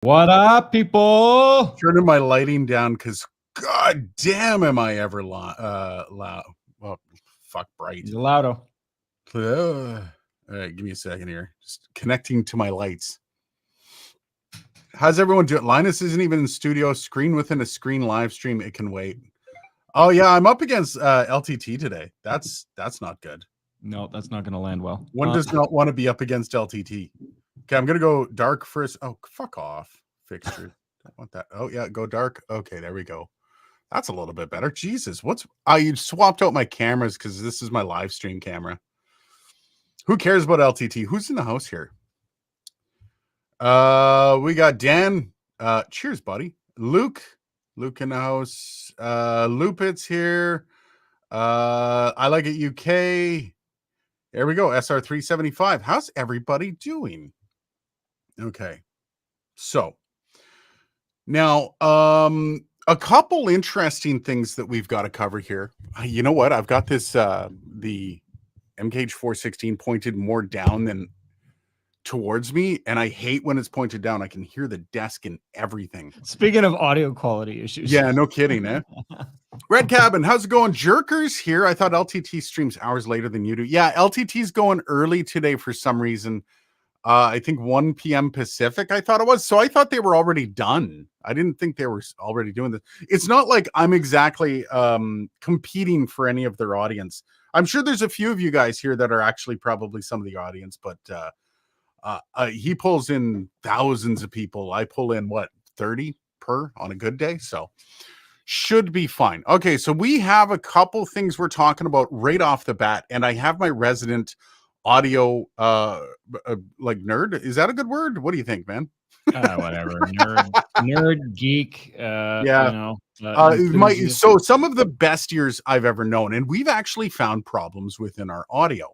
What up, people? Turning my lighting down because god damn am I ever loud. Well, fuck bright. Loudo. All right, give me a second here. Just connecting to my lights. How's everyone doing? Linus isn't even in studio. Screen within a screen live stream. It can wait. Oh yeah, I'm up against LTT today. That's not good. No, that's not going to land well. One does not want to be up against LTT. Okay, I'm gonna go dark first. Oh, fuck off. Fixture. Don't want that. Oh yeah, go dark. Okay, there we go. That's a little bit better. Jesus, I swapped out my cameras because this is my live stream camera. Who cares about LTT? Who's in the house here? We got Dan. Cheers, buddy. Luke in the house. Lupit's here. I like it UK. There we go. SR375. How's everybody doing? Okay. So now, a couple interesting things that we've got to cover here. You know what? I've got this the MKH 416 pointed more down than towards me, and I hate when it's pointed down. I can hear the desk and everything. Speaking of audio quality issues. Yeah, no kidding, eh? Red Cabin, how's it going? Jerkers here. I thought LTT streams hours later than you do. Yeah, LTT's going early today for some reason. I think 1 p.m. Pacific, I thought it was. So I thought they were already done. I didn't think they were already doing this. It's not like I'm exactly competing for any of their audience. I'm sure there's a few of you guys here that are actually probably some of the audience, but he pulls in thousands of people. I pull in, 30 per on a good day? So should be fine. Okay, so we have a couple things we're talking about right off the bat, and I have my resident audio like nerd. Is that a good word? What do you think, man? Whatever. Nerd, geek. Yeah. So some of the best years I've ever known, and we've actually found problems within our audio.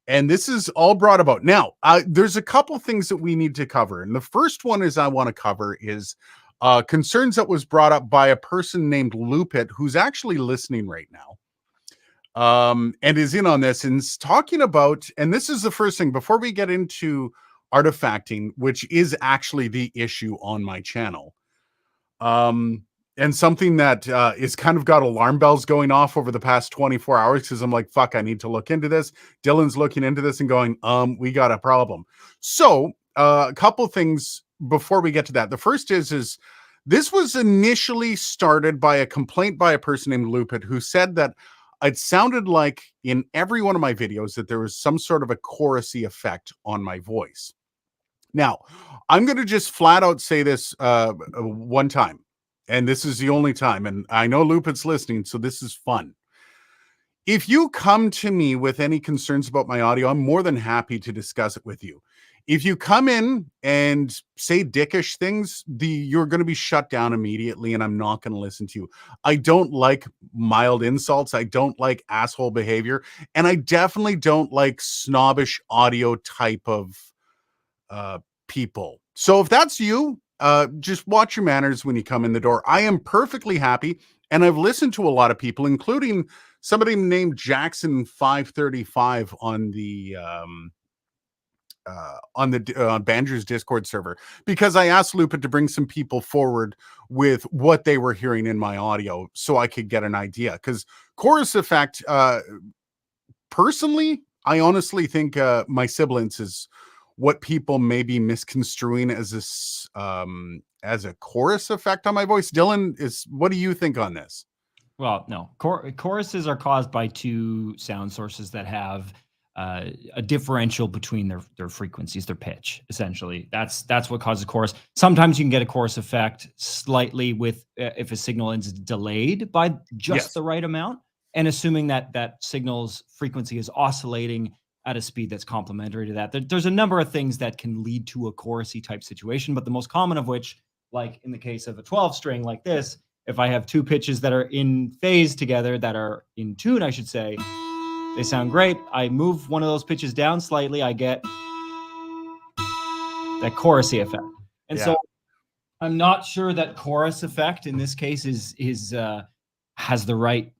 And this is all brought about. Now, there's a couple things that we need to cover. And the first one I want to cover is concerns that was brought up by a person named Lupit, who's actually listening right now. And is in on this and is talking about, and this is the first thing before we get into artifacting, which is actually the issue on my channel. And something that is kind of got alarm bells going off over the past 24 hours because I'm like, fuck, I need to look into this. Dylan's looking into this and going, we got a problem. So a couple things before we get to that. The first is this was initially started by a complaint by a person named Lupit who said that it sounded like in every one of my videos that there was some sort of a chorusy effect on my voice. Now, I'm going to just flat out say this one time, and this is the only time, and I know Lupit's listening, so this is fun. If you come to me with any concerns about my audio, I'm more than happy to discuss it with you. If you come in and say dickish things, you're going to be shut down immediately, and I'm not going to listen to you. I don't like mild insults. I don't like asshole behavior, and I definitely don't like snobbish audio type of people. So if that's you, just watch your manners when you come in the door. I am perfectly happy, and I've listened to a lot of people, including somebody named Jackson 535 on the Banjo's Discord server, because I asked Lupit to bring some people forward with what they were hearing in my audio so I could get an idea. Because chorus effect, personally, I honestly think my sibilance is what people may be misconstruing as this as a chorus effect on my voice. Dylan, what do you think on this? Well, no. Choruses are caused by two sound sources that have a differential between their frequencies, their pitch, essentially. That's what causes chorus. Sometimes you can get a chorus effect slightly with if a signal is delayed by just the right amount, and assuming that signal's frequency is oscillating at a speed that's complementary to that. There's a number of things that can lead to a chorusy type situation, but the most common of which, like in the case of a 12 string like this, if I have two pitches that are in phase together, that are in tune, I should say, they sound great. I move one of those pitches down slightly, I get that chorusy effect. And so I'm not sure that chorus effect in this case has the right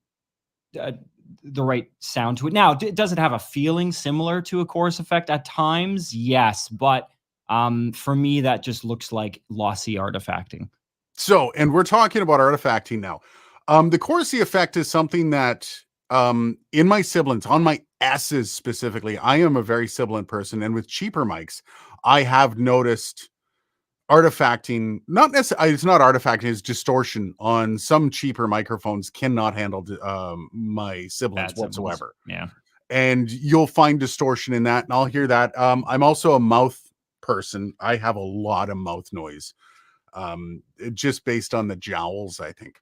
sound to it. Now, does it have a feeling similar to a chorus effect at times? Yes, but For me, that just looks like lossy artifacting. So, and we're talking about artifacting now. The Corsi effect is something that in my sibilants, on my S's specifically, I am a very sibilant person, and with cheaper mics, I have noticed artifacting. Not necessarily, it's not artifacting; it's distortion on some cheaper microphones cannot handle my sibilants Bad sibilants. whatsoever. Yeah, and you'll find distortion in that, and I'll hear that. I'm also a mouth person. I have a lot of mouth noise, just based on the jowls, I think.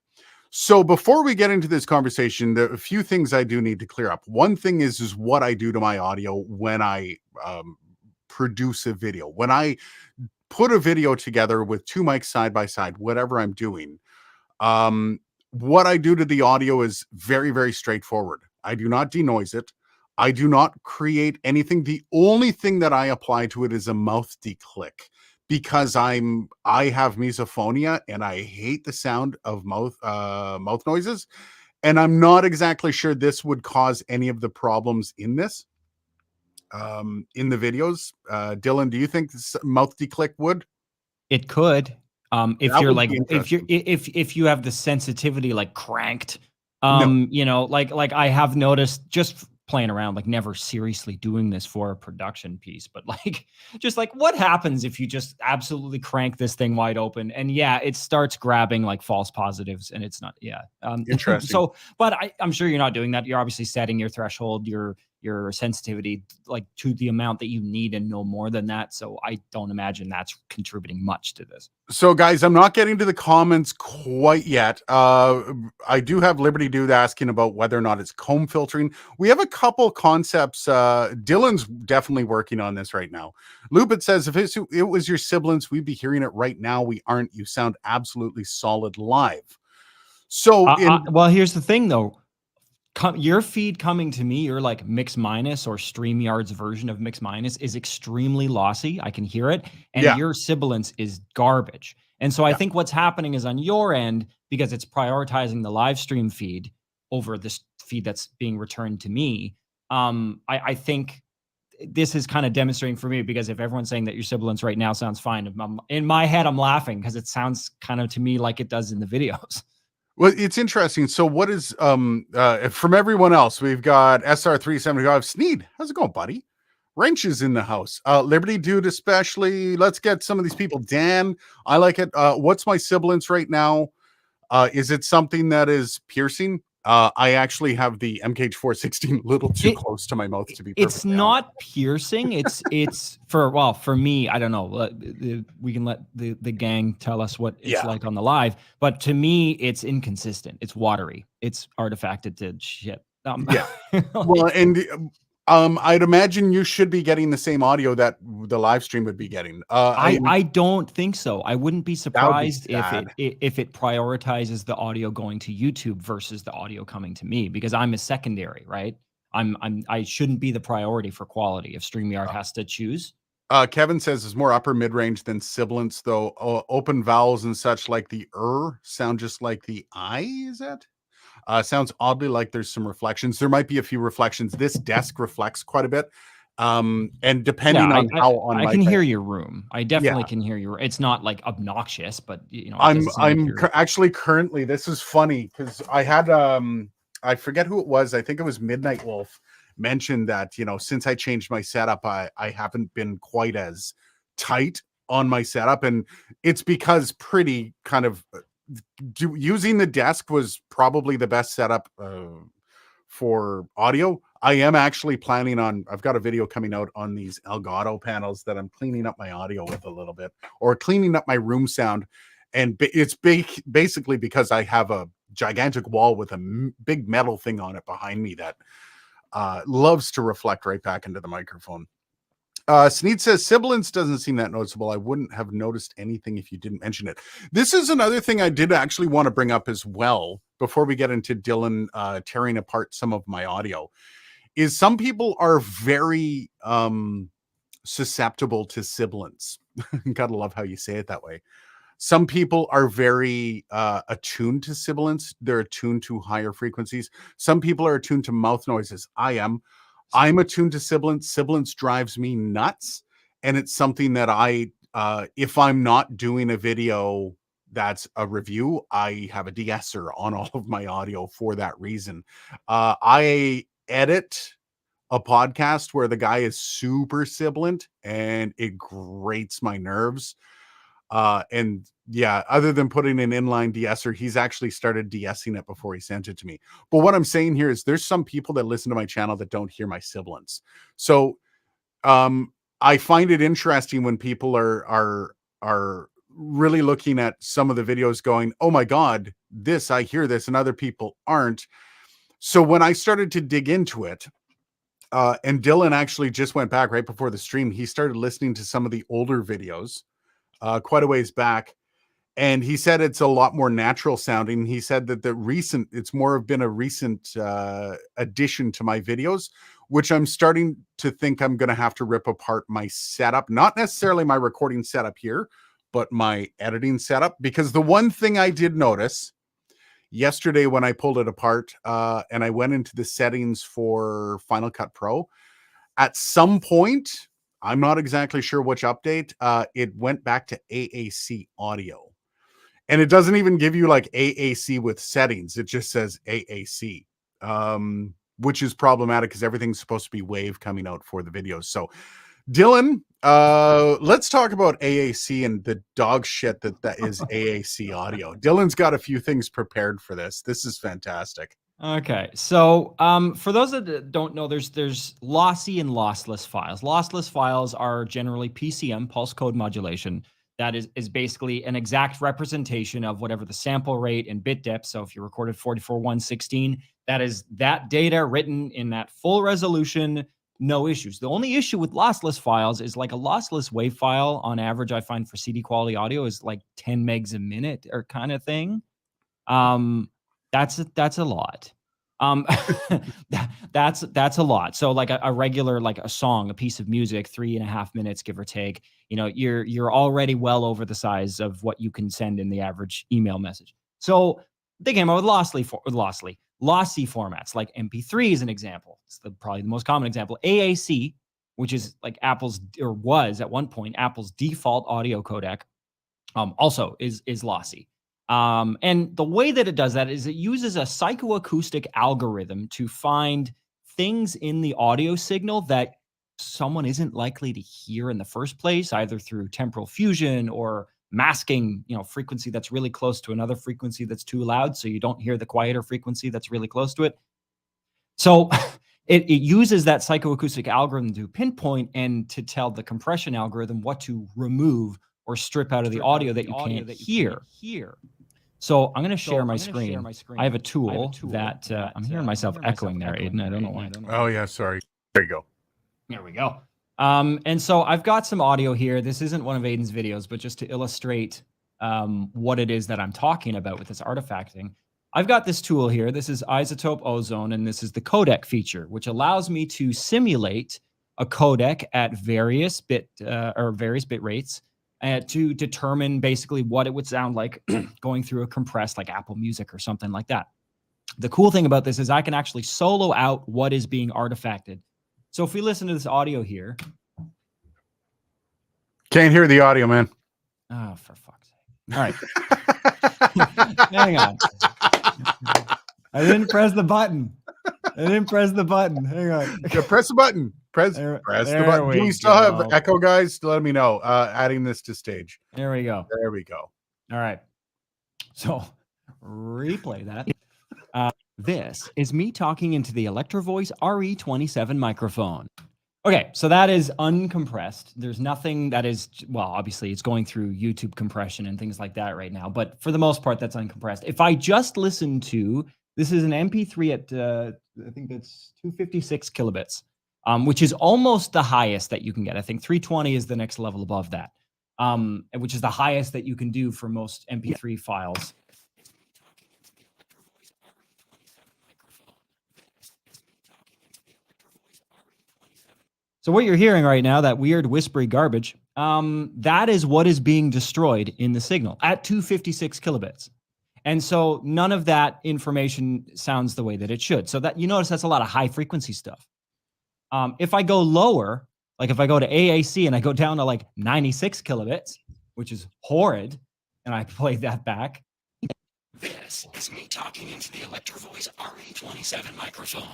So before we get into this conversation, there are a few things I do need to clear up. One thing is what I do to my audio when I produce a video. When I put a video together with two mics side by side, whatever I'm doing, what I do to the audio is very, very straightforward. I do not denoise it. I do not create anything. The only thing that I apply to it is a mouth declick, because I have misophonia and I hate the sound of mouth noises, and I'm not exactly sure this would cause any of the problems in this in the videos. Dylan, do you think this mouth declick would? it could. If That you're would like, be if you're interesting. if you have the sensitivity like cranked, No, you know, like I have noticed just playing around, like never seriously doing this for a production piece, but like just like what happens if you just absolutely crank this thing wide open, and yeah, it starts grabbing like false positives, and it's not, yeah. interesting. So, but I'm sure you're not doing that. You're obviously setting your threshold, your sensitivity like to the amount that you need and no more than that. So I don't imagine that's contributing much to this. So, guys, I'm not getting to the comments quite yet. I do have Liberty Dude asking about whether or not it's comb filtering. We have a couple concepts. Dylan's definitely working on this right now. Lupit says, if it was your sibilants, we'd be hearing it right now. We aren't. You sound absolutely solid live. So, Well, here's the thing, though. Your feed coming to me, your like Mix Minus or StreamYard's version of Mix Minus is extremely lossy. I can hear it. And yeah, your sibilance is garbage. And so I think what's happening is on your end, because it's prioritizing the live stream feed over this feed that's being returned to me. I think this is kind of demonstrating for me, because if everyone's saying that your sibilance right now sounds fine, in my head, I'm laughing because it sounds kind of to me like it does in the videos. well, it's interesting. So, what is from everyone else? We've got SR375. Sneed, how's it going, buddy? Wrench is in the house. Liberty Dude, especially. Let's get some of these people. Dan, I like it. What's my sibilance right now? Is it something that is piercing? I actually have the MKH 416 a little too close to my mouth, to be It's perfectly honest. not piercing. It's for me, I don't know. We can let the gang tell us what it's like on the live, but to me, it's inconsistent. It's watery. It's artifacted to shit. Yeah. Well, and I'd imagine you should be getting the same audio that the live stream would be getting. I don't think so. I wouldn't be surprised if sad. it prioritizes the audio going to YouTube versus the audio coming to me, because I'm a secondary, right? I shouldn't be the priority for quality if StreamYard has to choose. Kevin says it's more upper mid-range than sibilants, though. Open vowels and such like the sound just like the I, is that? Sounds oddly like there's some reflections. There might be a few reflections. This desk reflects quite a bit. And depending on how on I can hear your room. I definitely can hear your. It's not like obnoxious, but you know, I'm actually currently, this is funny because I had I forget who it was. I think it was Midnight Wolf mentioned that, you know, since I changed my setup, I haven't been quite as tight on my setup, and it's because pretty kind of using the desk was probably the best setup for audio. I am actually planning on, I've got a video coming out on these Elgato panels that I'm cleaning up my audio with a little bit, or cleaning up my room sound. And it's basically because I have a gigantic wall with a big metal thing on it behind me that loves to reflect right back into the microphone. Sneed says sibilance doesn't seem that noticeable. I wouldn't have noticed anything if you didn't mention it. This is another thing I did actually want to bring up as well before we get into Dylan tearing apart some of my audio. Is some people are very susceptible to sibilance. Gotta love how you say it that way. Some people are very attuned to sibilance. They're attuned to higher frequencies. Some people are attuned to mouth noises. I'm attuned to sibilance. Sibilance drives me nuts. and it's something that if I'm not doing a video that's a review, I have a de-esser on all of my audio for that reason. I edit a podcast where the guy is super sibilant and it grates my nerves. And yeah, other than putting an inline de-esser, he's actually started de-essing it before he sent it to me. But what I'm saying here is there's some people that listen to my channel that don't hear my sibilants. So I find it interesting when people are really looking at some of the videos going, oh my God, I hear this, and other people aren't. So when I started to dig into it, and Dylan actually just went back right before the stream, he started listening to some of the older videos quite a ways back. And he said it's a lot more natural sounding. He said that it's more of been a recent addition to my videos, which I'm starting to think I'm going to have to rip apart my setup, not necessarily my recording setup here, but my editing setup. Because the one thing I did notice yesterday when I pulled it apart and I went into the settings for Final Cut Pro, at some point, I'm not exactly sure which update, it went back to AAC audio. And it doesn't even give you like AAC with settings. It just says AAC, which is problematic because everything's supposed to be wave coming out for the videos. So Dylan, let's talk about AAC and the dog shit that is AAC audio. Dylan's got a few things prepared for this. This is fantastic. Okay, so for those that don't know, there's lossy and lossless files. Lossless files are generally PCM, pulse code modulation. That is basically an exact representation of whatever the sample rate and bit depth. So if you recorded 44.116, that is that data written in that full resolution, no issues. The only issue with lossless files is like a lossless WAV file on average, I find for CD quality audio is like 10 megs a minute or kind of thing. That's a lot. That's a lot. So like a regular, like a song, a piece of music, 3.5 minutes, give or take, you know, you're already well over the size of what you can send in the average email message. So they came out with lossy formats, like MP3 is an example. It's probably the most common example. AAC, which is like was at one point Apple's default audio codec, also is lossy. And the way that it does that is it uses a psychoacoustic algorithm to find things in the audio signal that someone isn't likely to hear in the first place, either through temporal fusion or masking, you know, frequency that's really close to another frequency that's too loud, so you don't hear the quieter frequency that's really close to it. So it uses that psychoacoustic algorithm to pinpoint and to tell the compression algorithm what to remove or strip out of the audio that you can't hear. So I'm going to share my screen. I have a tool that I'm hearing myself echoing there, Aiden. I don't know why. Oh yeah, sorry. There you go. There we go. And so I've got some audio here. This isn't one of Aiden's videos, but just to illustrate what it is that I'm talking about with this artifacting, I've got this tool here. This is iZotope Ozone, and this is the codec feature, which allows me to simulate a codec at various bit rates to determine basically what it would sound like going through a compressed like Apple Music or something like that. The cool thing about this is I can actually solo out what is being artifacted. So if we listen to this audio here. Can't hear the audio, man. Oh, for fuck's sake. All right. Hang on. I didn't press the button. Hang on. Yeah, press the button. Press the button. Do we still have echo, guys? Let me know. Adding this to stage. There we go. There we go. All right. So replay that. This is me talking into the Electro-Voice RE27 microphone. Okay, so that is uncompressed. There's nothing that is, well, obviously it's going through YouTube compression and things like that right now, but for the most part, that's uncompressed. If I just listen to, this is an MP3 at, I think that's 256 kilobits, which is almost the highest that you can get. I think 320 is the next level above that, which is the highest that you can do for most MP3 files. So what you're hearing right now, that weird whispery garbage, that is what is being destroyed in the signal at 256 kilobits. And so none of that information sounds the way that it should. So that you notice that's a lot of high frequency stuff. If I go lower, Like if I go to AAC and I go down to like 96 kilobits, which is horrid, and I play that back. This is me talking into the Electro Voice RE27 microphone.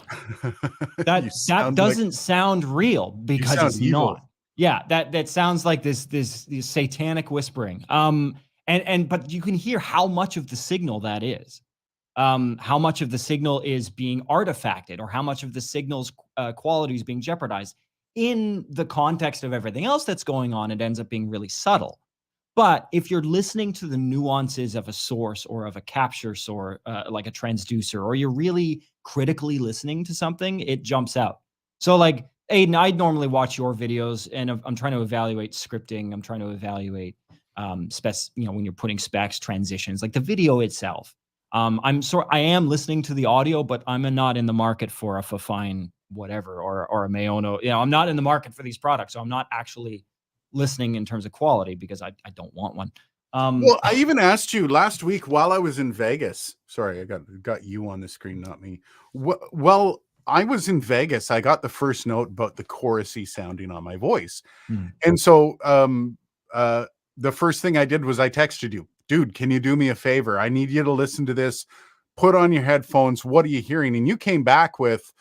That doesn't sound real because it's evil. Not. Yeah, that sounds like this satanic whispering. But you can hear how much of the signal that is. How much of the signal is being artifacted, or how much of the signal's quality is being jeopardized. In the context of everything else that's going on, it ends up being really subtle. But if you're listening to the nuances of a source or of a capture source, like a transducer, or you're really critically listening to something, it jumps out. So like, Aiden, I'd normally watch your videos, and I'm trying to evaluate scripting. I'm trying to evaluate when you're putting specs, transitions, like the video itself. I am listening to the audio, but I'm not in the market for a Fifine whatever or a Maono. I'm not in the market for these products, so I'm not actually listening in terms of quality because I don't want one. Well, I even asked you last week while I was in Vegas. Sorry, I got you on the screen, not me. Well, I was in Vegas. I got the first note about the chorusy sounding on my voice. And so the first thing I did was I texted you, dude, can you do me a favor? I need you to listen to this. Put on your headphones. What are you hearing? And you came back with,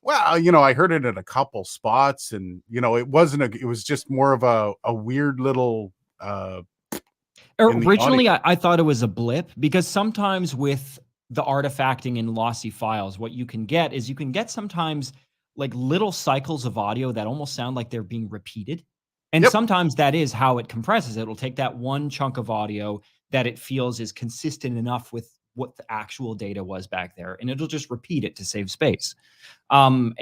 well, I heard it in a couple spots, and it was just more of a weird little originally I thought it was a blip, because sometimes with the artifacting in lossy files, what you can get is sometimes like little cycles of audio that almost sound like they're being repeated. And sometimes that is how it compresses. It'll take that one chunk of audio that it feels is consistent enough with what the actual data was back there, and it'll just repeat it to save space. And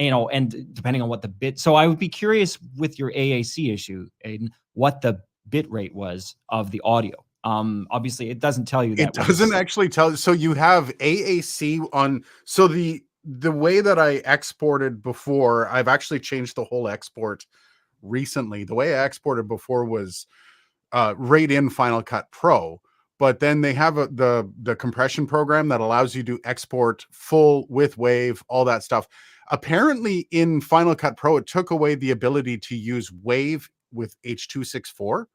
depending on what the bit. So I would be curious with your AAC issue, Aiden, what the bit rate was of the audio. Obviously it doesn't tell you that. It doesn't actually tell. So you have AAC on. So the way that I exported before, I've actually changed the whole export recently. The way I exported before was right in Final Cut Pro, but then they have the compression program that allows you to export full with wave, all that stuff. Apparently in Final Cut Pro, it took away the ability to use wave with H.264.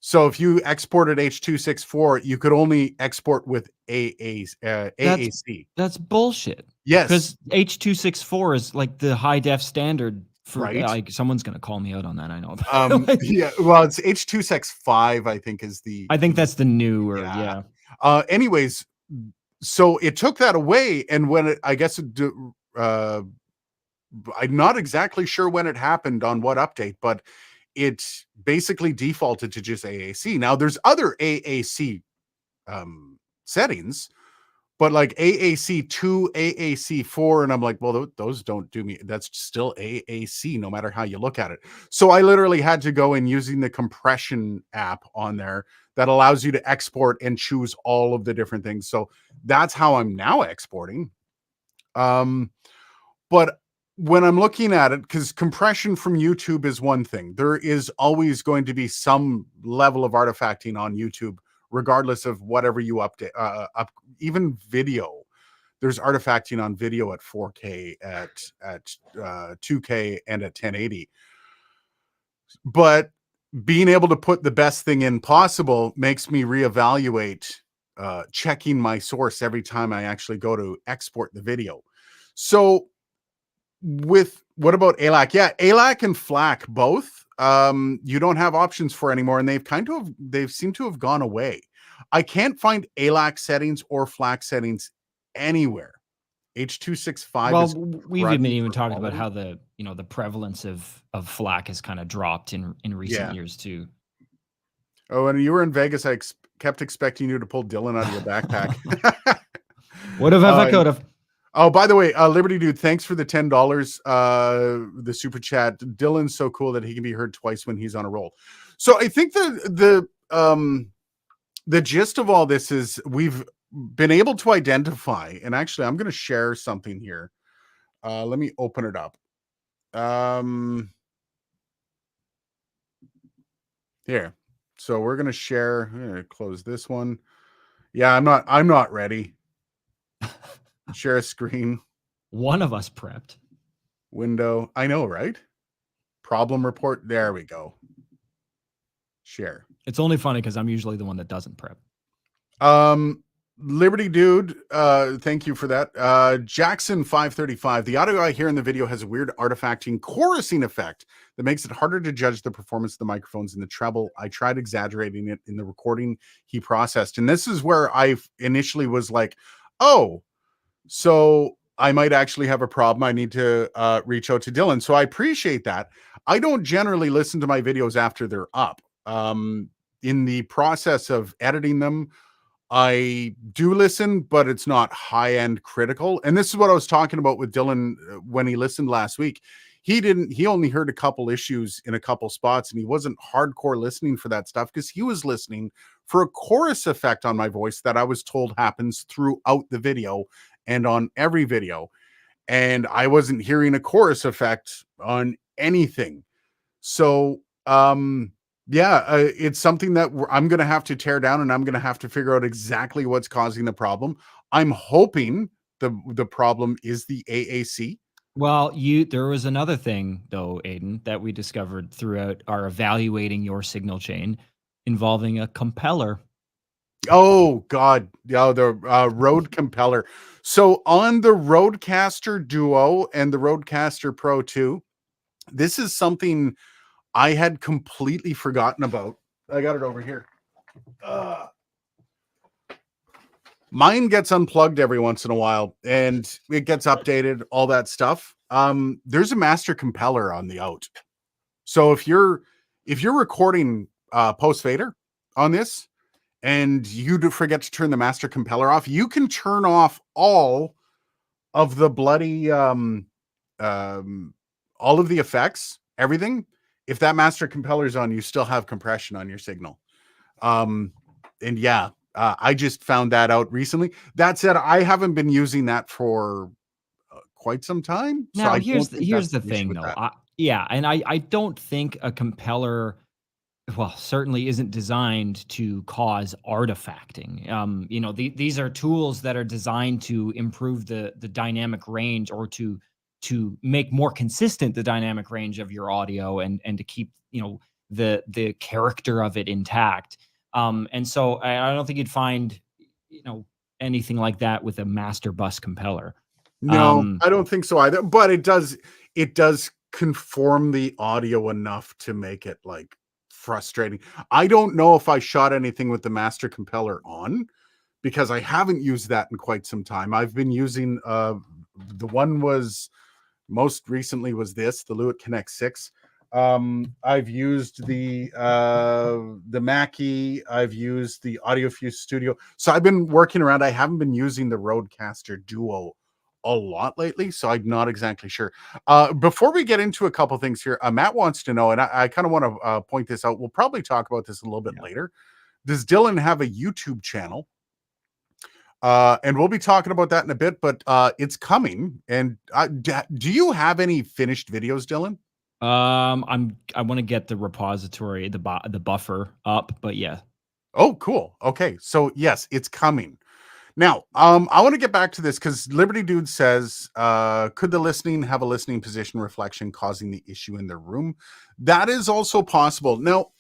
So if you exported H.264, you could only export with AAC. That's bullshit. Yes. Because H.264 is like the high def standard for, right? Someone's going to call me out on that. I know. Yeah. Well, it's H.265, I think is the. I think that's the newer. Yeah. Anyways, so it took that away, and when I guess I'm not exactly sure when it happened on what update, but it basically defaulted to just AAC. Now there's other AAC settings, but like AAC 2, AAC 4, and I'm like, well, those don't do me. That's still AAC, no matter how you look at it. So I literally had to go in using the compression app on there that allows you to export and choose all of the different things. So that's how I'm now exporting. But when I'm looking at it, because compression from YouTube is one thing, there is always going to be some level of artifacting on YouTube, regardless of whatever you update. Even video, there's artifacting on video at 4K, at 2K, and at 1080. But being able to put the best thing in possible makes me reevaluate checking my source every time I actually go to export the video. So what about ALAC? Yeah, ALAC and FLAC both you don't have options for anymore, and they've seemed to have gone away. I can't find ALAC settings or FLAC settings anywhere. H.265. Well, we've even talked about how the prevalence of FLAC has kind of dropped in recent years too. Oh, and you were in Vegas. I kept expecting you to pull Dylan out of your backpack. What if I could have? Oh, by the way, Liberty Dude, thanks for the $10, the super chat. Dylan's so cool that he can be heard twice when he's on a roll. So I think the gist of all this is we've been able to identify, and actually I'm going to share something here. Let me open it up. Here. So we're going to share. I'm going to close this one. Yeah, I'm not ready. Share a screen. One of us prepped. Window. I know, right? Problem report. There we go. Share. It's only funny because I'm usually the one that doesn't prep. Liberty Dude, thank you for that. Jackson 535. The audio I hear in the video has a weird artifacting chorusing effect that makes it harder to judge the performance of the microphones in the treble. I tried exaggerating it in the recording he processed. And this is where I initially was like, oh, so I might actually have a problem. I need to reach out to Dylan. So I appreciate that. I don't generally listen to my videos after they're up. In the process of editing them, I do listen, but it's not high-end critical. And this is what I was talking about with Dylan when he listened last week. He only heard a couple issues in a couple spots, and he wasn't hardcore listening for that stuff because he was listening for a chorus effect on my voice that I was told happens throughout the video and on every video. And I wasn't hearing a chorus effect on anything. So, it's something that I'm going to have to tear down, and I'm going to have to figure out exactly what's causing the problem. I'm hoping the problem is the AAC. Well, there was another thing though, Aiden, that we discovered throughout our evaluating your signal chain involving a compeller. Oh God, yeah, the Rode compeller. So on the Rodecaster Duo and the Rodecaster Pro 2, this is something I had completely forgotten about. I got it over here. Mine gets unplugged every once in a while and it gets updated, all that stuff. There's a master compeller on the out. So if you're recording post fader on this and you do forget to turn the master compeller off, you can turn off all of the bloody all of the effects, everything. If that master compeller is on, you still have compression on your signal. I just found that out recently. That said, I haven't been using that for quite some time. Now, here's the thing, though. I don't think a compeller, well, certainly isn't designed to cause artifacting. These are tools that are designed to improve the dynamic range, or to make more consistent the dynamic range of your audio, and to keep the character of it intact. And so I don't think you'd find anything like that with a master bus compeller. No, I don't think so either. But it does conform the audio enough to make it like frustrating. I don't know if I shot anything with the master compeller on, because I haven't used that in quite some time. I've been using the one was most recently was the Lewitt Connect 6. I've used the Mackie. I've used the AudioFuse Studio. So I've been working around. I haven't been using the Rodecaster Duo a lot lately, so I'm not exactly sure. Before we get into a couple things here, Matt wants to know, and I kind of want to point this out. We'll probably talk about this a little bit later. Does Dylan have a YouTube channel? And we'll be talking about that in a bit, but it's coming. And do you have any finished videos, Dylan? I want to get the repository, the buffer up, but yeah. Oh, cool. Okay, so yes, it's coming. Now, I want to get back to this because Liberty Dude says, could the listening have a listening position reflection causing the issue in the room? That is also possible. Now,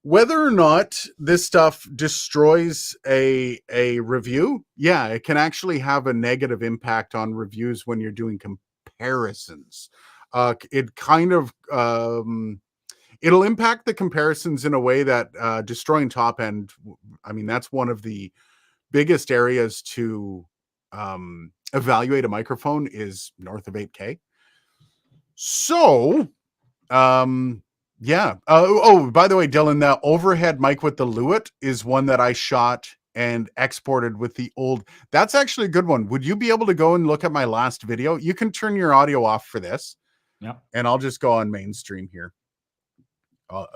whether or not this stuff destroys a review, yeah, it can actually have a negative impact on reviews when you're doing comparisons. It kind of it'll impact the comparisons in a way that destroying top end, I mean, that's one of the biggest areas to evaluate a microphone is north of 8K. So, yeah. By the way, Dylan, the overhead mic with the Lewitt is one that I shot and exported with the old. That's actually a good one. Would you be able to go and look at my last video? You can turn your audio off for this. Yeah. And I'll just go on mainstream here.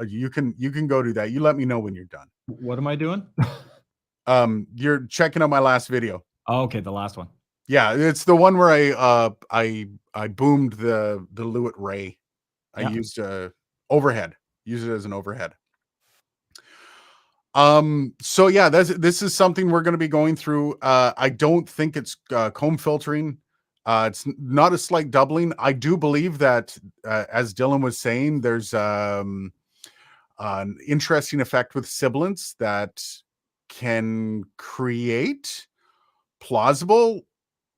You can go do that. You let me know when you're done. What am I doing? You're checking out my last video. Oh, okay, the last one. Yeah, it's the one where I boomed the Lewitt Ray. I used overhead. Use it as an overhead. So yeah, this is something we're going to be going through. I don't think it's comb filtering. It's not a slight doubling. I do believe that, as Dylan was saying, there's an interesting effect with sibilants that can create plausible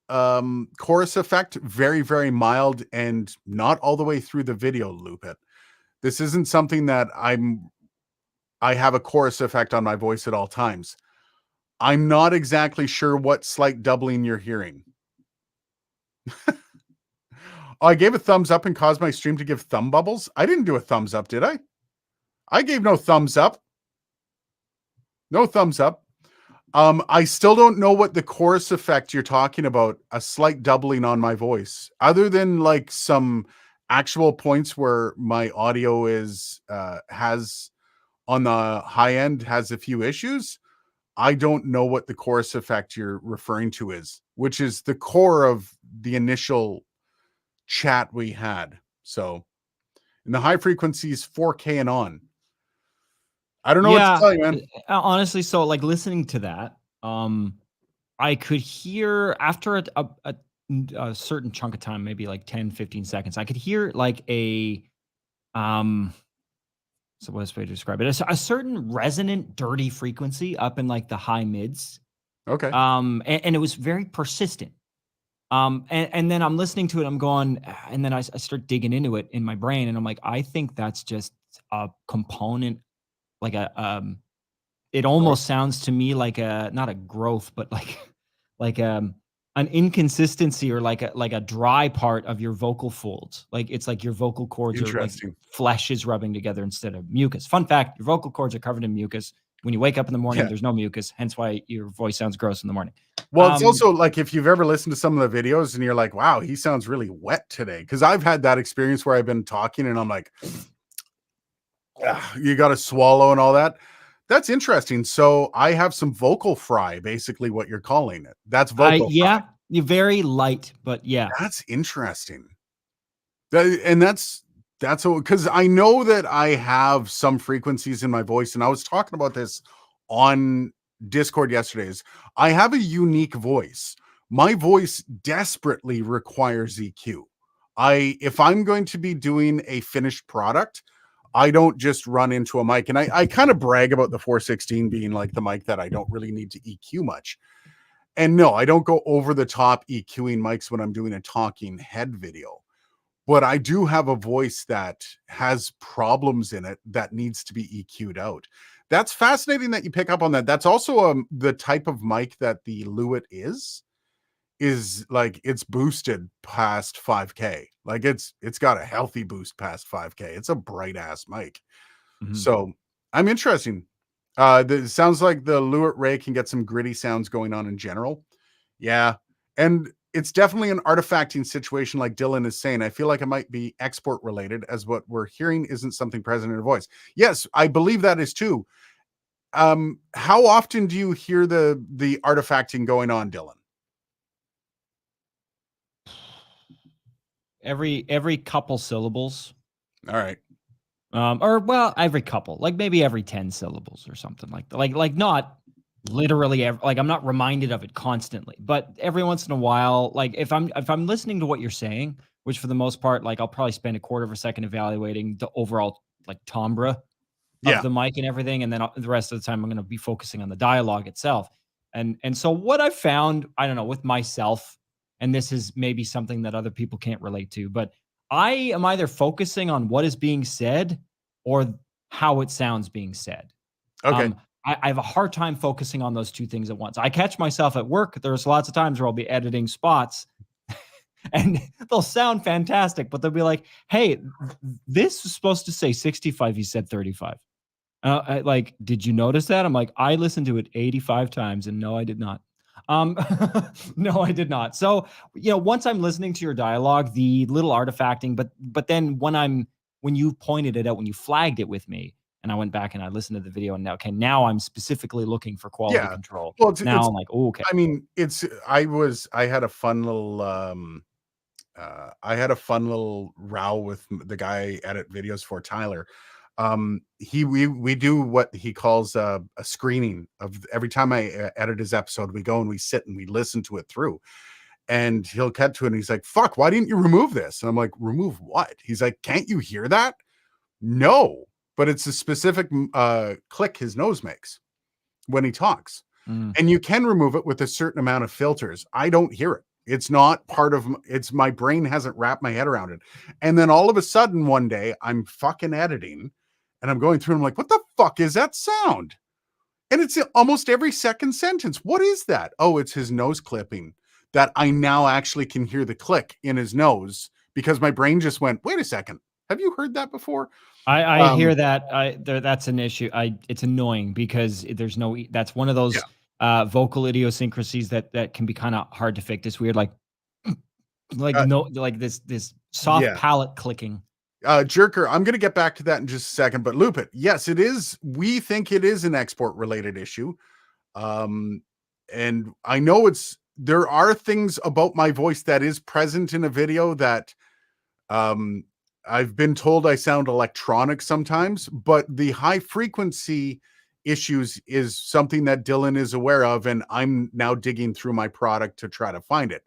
chorus effect, very, very mild and not all the way through the video loop it. This isn't something that I have a chorus effect on my voice at all times. I'm not exactly sure what slight doubling you're hearing. I gave a thumbs up and caused my stream to give thumb bubbles. I didn't do a thumbs up, did I? I gave no thumbs up. No thumbs up. I still don't know what the chorus effect you're talking about, a slight doubling on my voice, other than like some actual points where my audio is has on the high end has a few issues. I don't know what the chorus effect you're referring to is, which is the core of the initial chat we had. So in the high frequencies, 4K and on. I don't know what to tell you, man. Honestly, so like listening to that, I could hear after a certain chunk of time, maybe like 10, 15 seconds, I could hear like a so what's the way to describe it? A certain resonant, dirty frequency up in like the high mids. Okay. And it was very persistent. And then I'm listening to it, I'm going, and then I start digging into it in my brain, and I'm like, I think that's just a component, like it almost sounds to me like not a growth, but like an inconsistency or like a dry part of your vocal folds. Like it's like your vocal cords are like flesh is rubbing together instead of mucus. Fun fact, your vocal cords are covered in mucus. When you wake up in the morning, there's no mucus, hence why your voice sounds gross in the morning. Well, it's also like if you've ever listened to some of the videos and you're like, wow, he sounds really wet today. Because I've had that experience where I've been talking and I'm like, you got to swallow and all that. That's interesting. So I have some vocal fry, basically what you're calling it. That's vocal fry. You're very light, but yeah. That's interesting. And that's because I know that I have some frequencies in my voice, and I was talking about this on Discord yesterday. I have a unique voice. My voice desperately requires EQ. If I'm going to be doing a finished product, I don't just run into a mic, and I kind of brag about the 416 being like the mic that I don't really need to EQ much. And no, I don't go over the top EQing mics when I'm doing a talking head video. But I do have a voice that has problems in it that needs to be EQ'd out. That's fascinating that you pick up on that. That's also the type of mic that the Lewitt is like it's boosted past 5K. Like it's got a healthy boost past 5K. It's a bright ass mic. Mm-hmm. So I'm interested. It sounds like the Lewitt Ray can get some gritty sounds going on in general. Yeah. And it's definitely an artifacting situation, like Dylan is saying. I feel like it might be export related, as what we're hearing isn't something present in your voice. Yes, I believe that is too. How often do you hear the artifacting going on, Dylan? Every couple syllables. All right. Or well, every couple, like maybe every 10 syllables or something like that. Like not literally like I'm not reminded of it constantly, but every once in a while, like if I'm listening to what you're saying, which for the most part, like I'll probably spend a quarter of a second evaluating the overall like timbre of the mic and everything, and then the rest of the time I'm going to be focusing on the dialogue itself. And so what I've found, I don't know, with myself, and this is maybe something that other people can't relate to, but I am either focusing on what is being said or how it sounds being said. Okay. I have a hard time focusing on those two things at once. I catch myself at work. There's lots of times where I'll be editing spots and they'll sound fantastic, but they'll be like, hey, this was supposed to say 65. You said 35. Like, did you notice that? I'm like, I listened to it 85 times and no, I did not. No, I did not. So, once I'm listening to your dialogue, the little artifacting, but then when you pointed it out, when you flagged it with me, and I went back and I listened to the video, and now I'm specifically looking for quality control. Well, I'm like, oh, okay. I mean, I had a fun little row with the guy I edit videos for, Tyler. We do what he calls a screening of every time I edit his episode. We go and we sit and we listen to it through. And he'll cut to it and he's like, fuck, why didn't you remove this? And I'm like, remove what? He's like, can't you hear that? No, but it's a specific click his nose makes when he talks. And you can remove it with a certain amount of filters. I don't hear it. It's not part of it's my brain hasn't wrapped my head around it. And then all of a sudden one day I'm fucking editing and I'm going through and I'm like, what the fuck is that sound? And it's almost every second sentence. What is that? Oh, it's his nose clipping that I now actually can hear the click in his nose because my brain just went, wait a second. Have you heard that before? I hear that. That's an issue. It's annoying because there's no. That's one of those vocal idiosyncrasies that can be kind of hard to fix. This weird like this soft palate clicking. Jerker, I'm going to get back to that in just a second, but Lupit, yes, it is. We think it is an export related issue. And I know there are things about my voice that is present in a video that I've been told I sound electronic sometimes, but the high frequency issues is something that Dylan is aware of, and I'm now digging through my product to try to find it.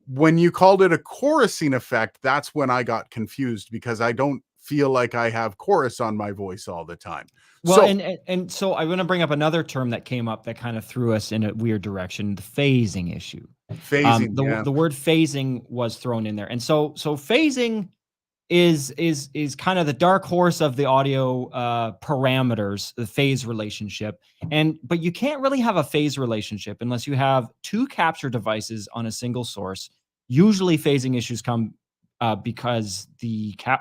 When you called it a chorusing effect, that's when I got confused because I don't feel like I have chorus on my voice all the time. Well, so I want to bring up another term that came up that kind of threw us in a weird direction: the phasing issue. Phasing, the word phasing was thrown in there, and so phasing is kind of the dark horse of the audio parameters, the phase relationship. But you can't really have a phase relationship unless you have two capture devices on a single source. Usually phasing issues come because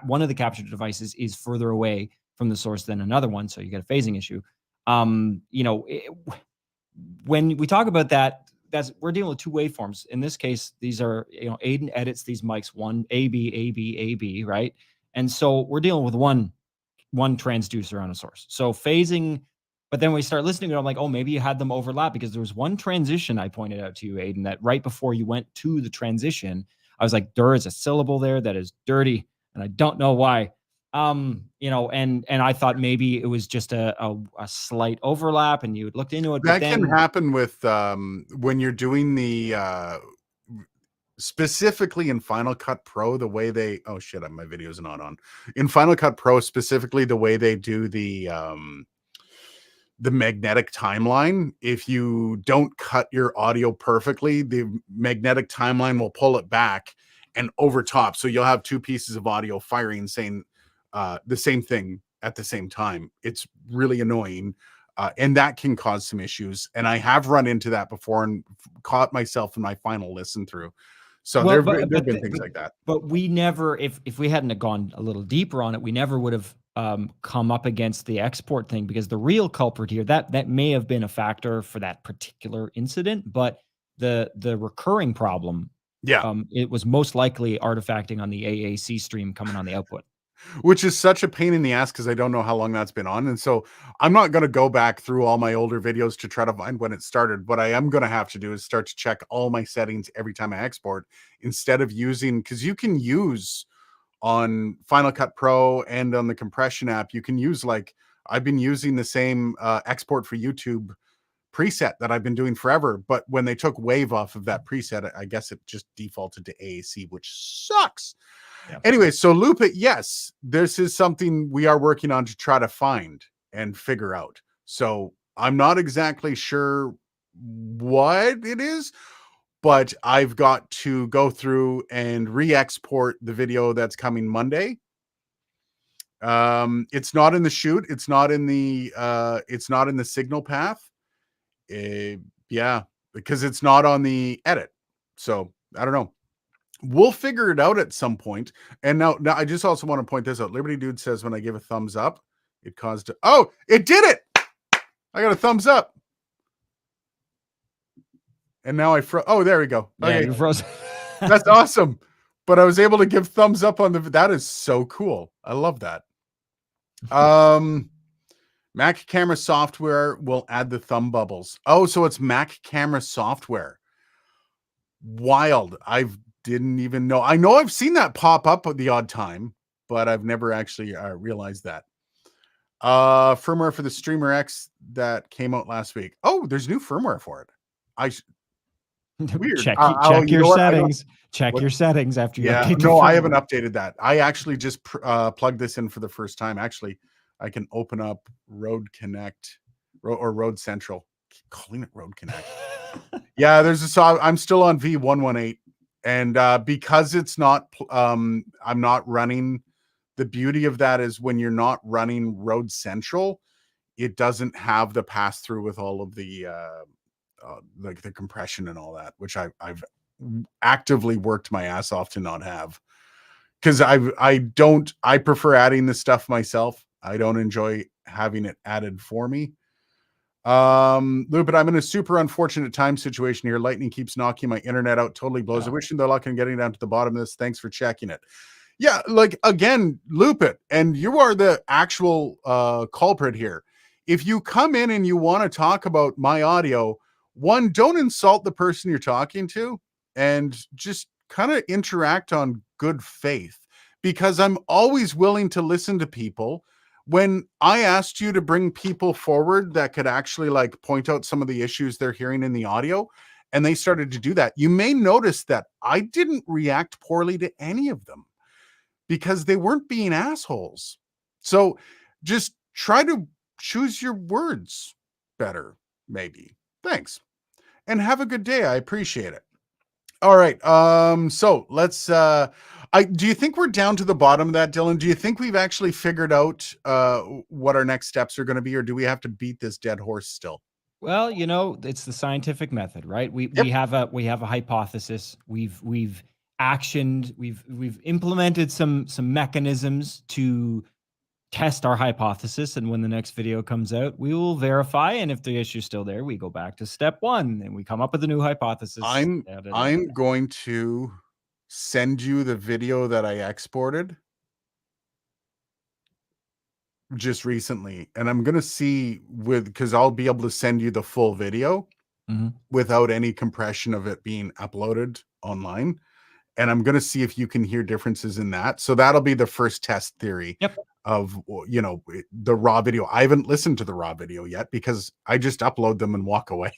one of the capture devices is further away from the source than another one, so you get a phasing issue. When we talk about that, we're dealing with two waveforms. In this case, these are, Aiden edits these mics one AB, AB, AB, right? And so we're dealing with one transducer on a source. So phasing, but then we start listening to it, I'm like, oh, maybe you had them overlap because there was one transition I pointed out to you, Aiden, that right before you went to the transition, I was like, there is a syllable there that is dirty, and I don't know why. And I thought maybe it was just a slight overlap and you looked into it. That can happen with when you're doing the specifically in Final Cut Pro, the way they my video's not on. In Final Cut Pro, specifically the way they do the magnetic timeline, if you don't cut your audio perfectly, the magnetic timeline will pull it back and over top. So you'll have two pieces of audio firing saying the same thing at the same time. It's really annoying. And that can cause some issues. And I have run into that before and caught myself in my final listen through. So there have been things like that. But we never, if we hadn't gone a little deeper on it, we never would have come up against the export thing, because the real culprit here, that may have been a factor for that particular incident, but the recurring problem, it was most likely artifacting on the AAC stream coming on the output. Which is such a pain in the ass because I don't know how long that's been on. And so I'm not going to go back through all my older videos to try to find when it started. What I am going to have to do is start to check all my settings every time I export, instead of using, because you can use on Final Cut Pro and on the compression app, you can use, like, I've been using the same export for YouTube preset that I've been doing forever. But when they took Wave off of that preset, I guess it just defaulted to AAC, which sucks. Yeah. Anyway, so Lupit, yes, this is something we are working on to try to find and figure out. So I'm not exactly sure what it is, but I've got to go through and re-export the video that's coming Monday. It's not in the shoot. It's not in the signal path. Because it's not on the edit. So I don't know. We'll figure it out at some point. And now I just also want to point this out. Liberty Dude says when I give a thumbs up, it caused it did it. I got a thumbs up. And now there we go. Yeah, okay. You froze. That's awesome. But I was able to give thumbs up on that is so cool. I love that. Mac camera software will add the thumb bubbles. Oh, so it's Mac camera software. Wild. Didn't even know. I know I've seen that pop up at the odd time, but I've never actually realized that. Firmware for the Streamer X that came out last week. Oh, there's new firmware for it. Weird. check You know your what? settings. Check What? your settings after you Yeah, update the no, I firmware. haven't updated that. I actually just plugged this in for the first time. Actually, I can open up Road Connect or Road Central. Keep calling it Road Connect. Yeah, I'm still on V118, and because it's not, I'm not running. The beauty of that is when you're not running Road Central, it doesn't have the pass through with all of the like the compression and all that, which I've actively worked my ass off to not have, because I prefer adding this stuff myself. I don't enjoy having it added for me. Lupin, I'm in a super unfortunate time situation here. Lightning keeps knocking my internet out, totally blows. I wish you the luck in getting down to the bottom of this. Thanks for checking it. Yeah, like again, Lupin, and you are the actual culprit here. If you come in and you want to talk about my audio, one, don't insult the person you're talking to, and just kind of interact on good faith, because I'm always willing to listen to people. When I asked you to bring people forward that could actually like point out some of the issues they're hearing in the audio, and they started to do that, you may notice that I didn't react poorly to any of them because they weren't being assholes. So just try to choose your words better, maybe. Thanks. And have a good day. I appreciate it. All right. So let's do you think we're down to the bottom of that, Dylan? Do you think we've actually figured out what our next steps are going to be, or do we have to beat this dead horse still? Well, it's the scientific method, right? We have a hypothesis. We've actioned, we've implemented some mechanisms to test our hypothesis, and when the next video comes out, we will verify, and if the issue's still there, we go back to step 1 and we come up with a new hypothesis. I'm going to send you the video that I exported just recently, and I'm going to see because I'll be able to send you the full video without any compression of it being uploaded online. And I'm going to see if you can hear differences in that. So that'll be the first test theory of, the raw video. I haven't listened to the raw video yet because I just upload them and walk away.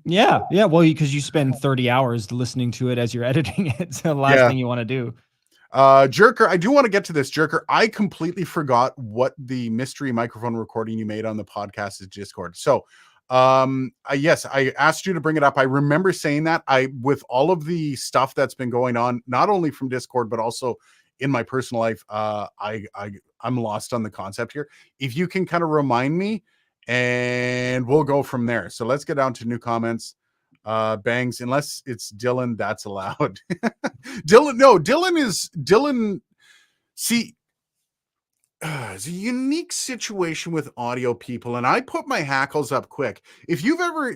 Yeah. Well, because you spend 30 hours listening to it as you're editing it. So the last thing you want to do. Jerker, I do want to get to this. Jerker, I completely forgot what the mystery microphone recording you made on the podcast is Discord. So yes, I asked you to bring it up. I remember saying that. With all of the stuff that's been going on, not only from Discord but also in my personal life, I'm lost on the concept here. If you can kind of remind me, and we'll go from there. So let's get down to new comments. Bangs, unless it's Dylan, that's allowed. Dylan. See, it's a unique situation with audio people, and I put my hackles up quick. If you've ever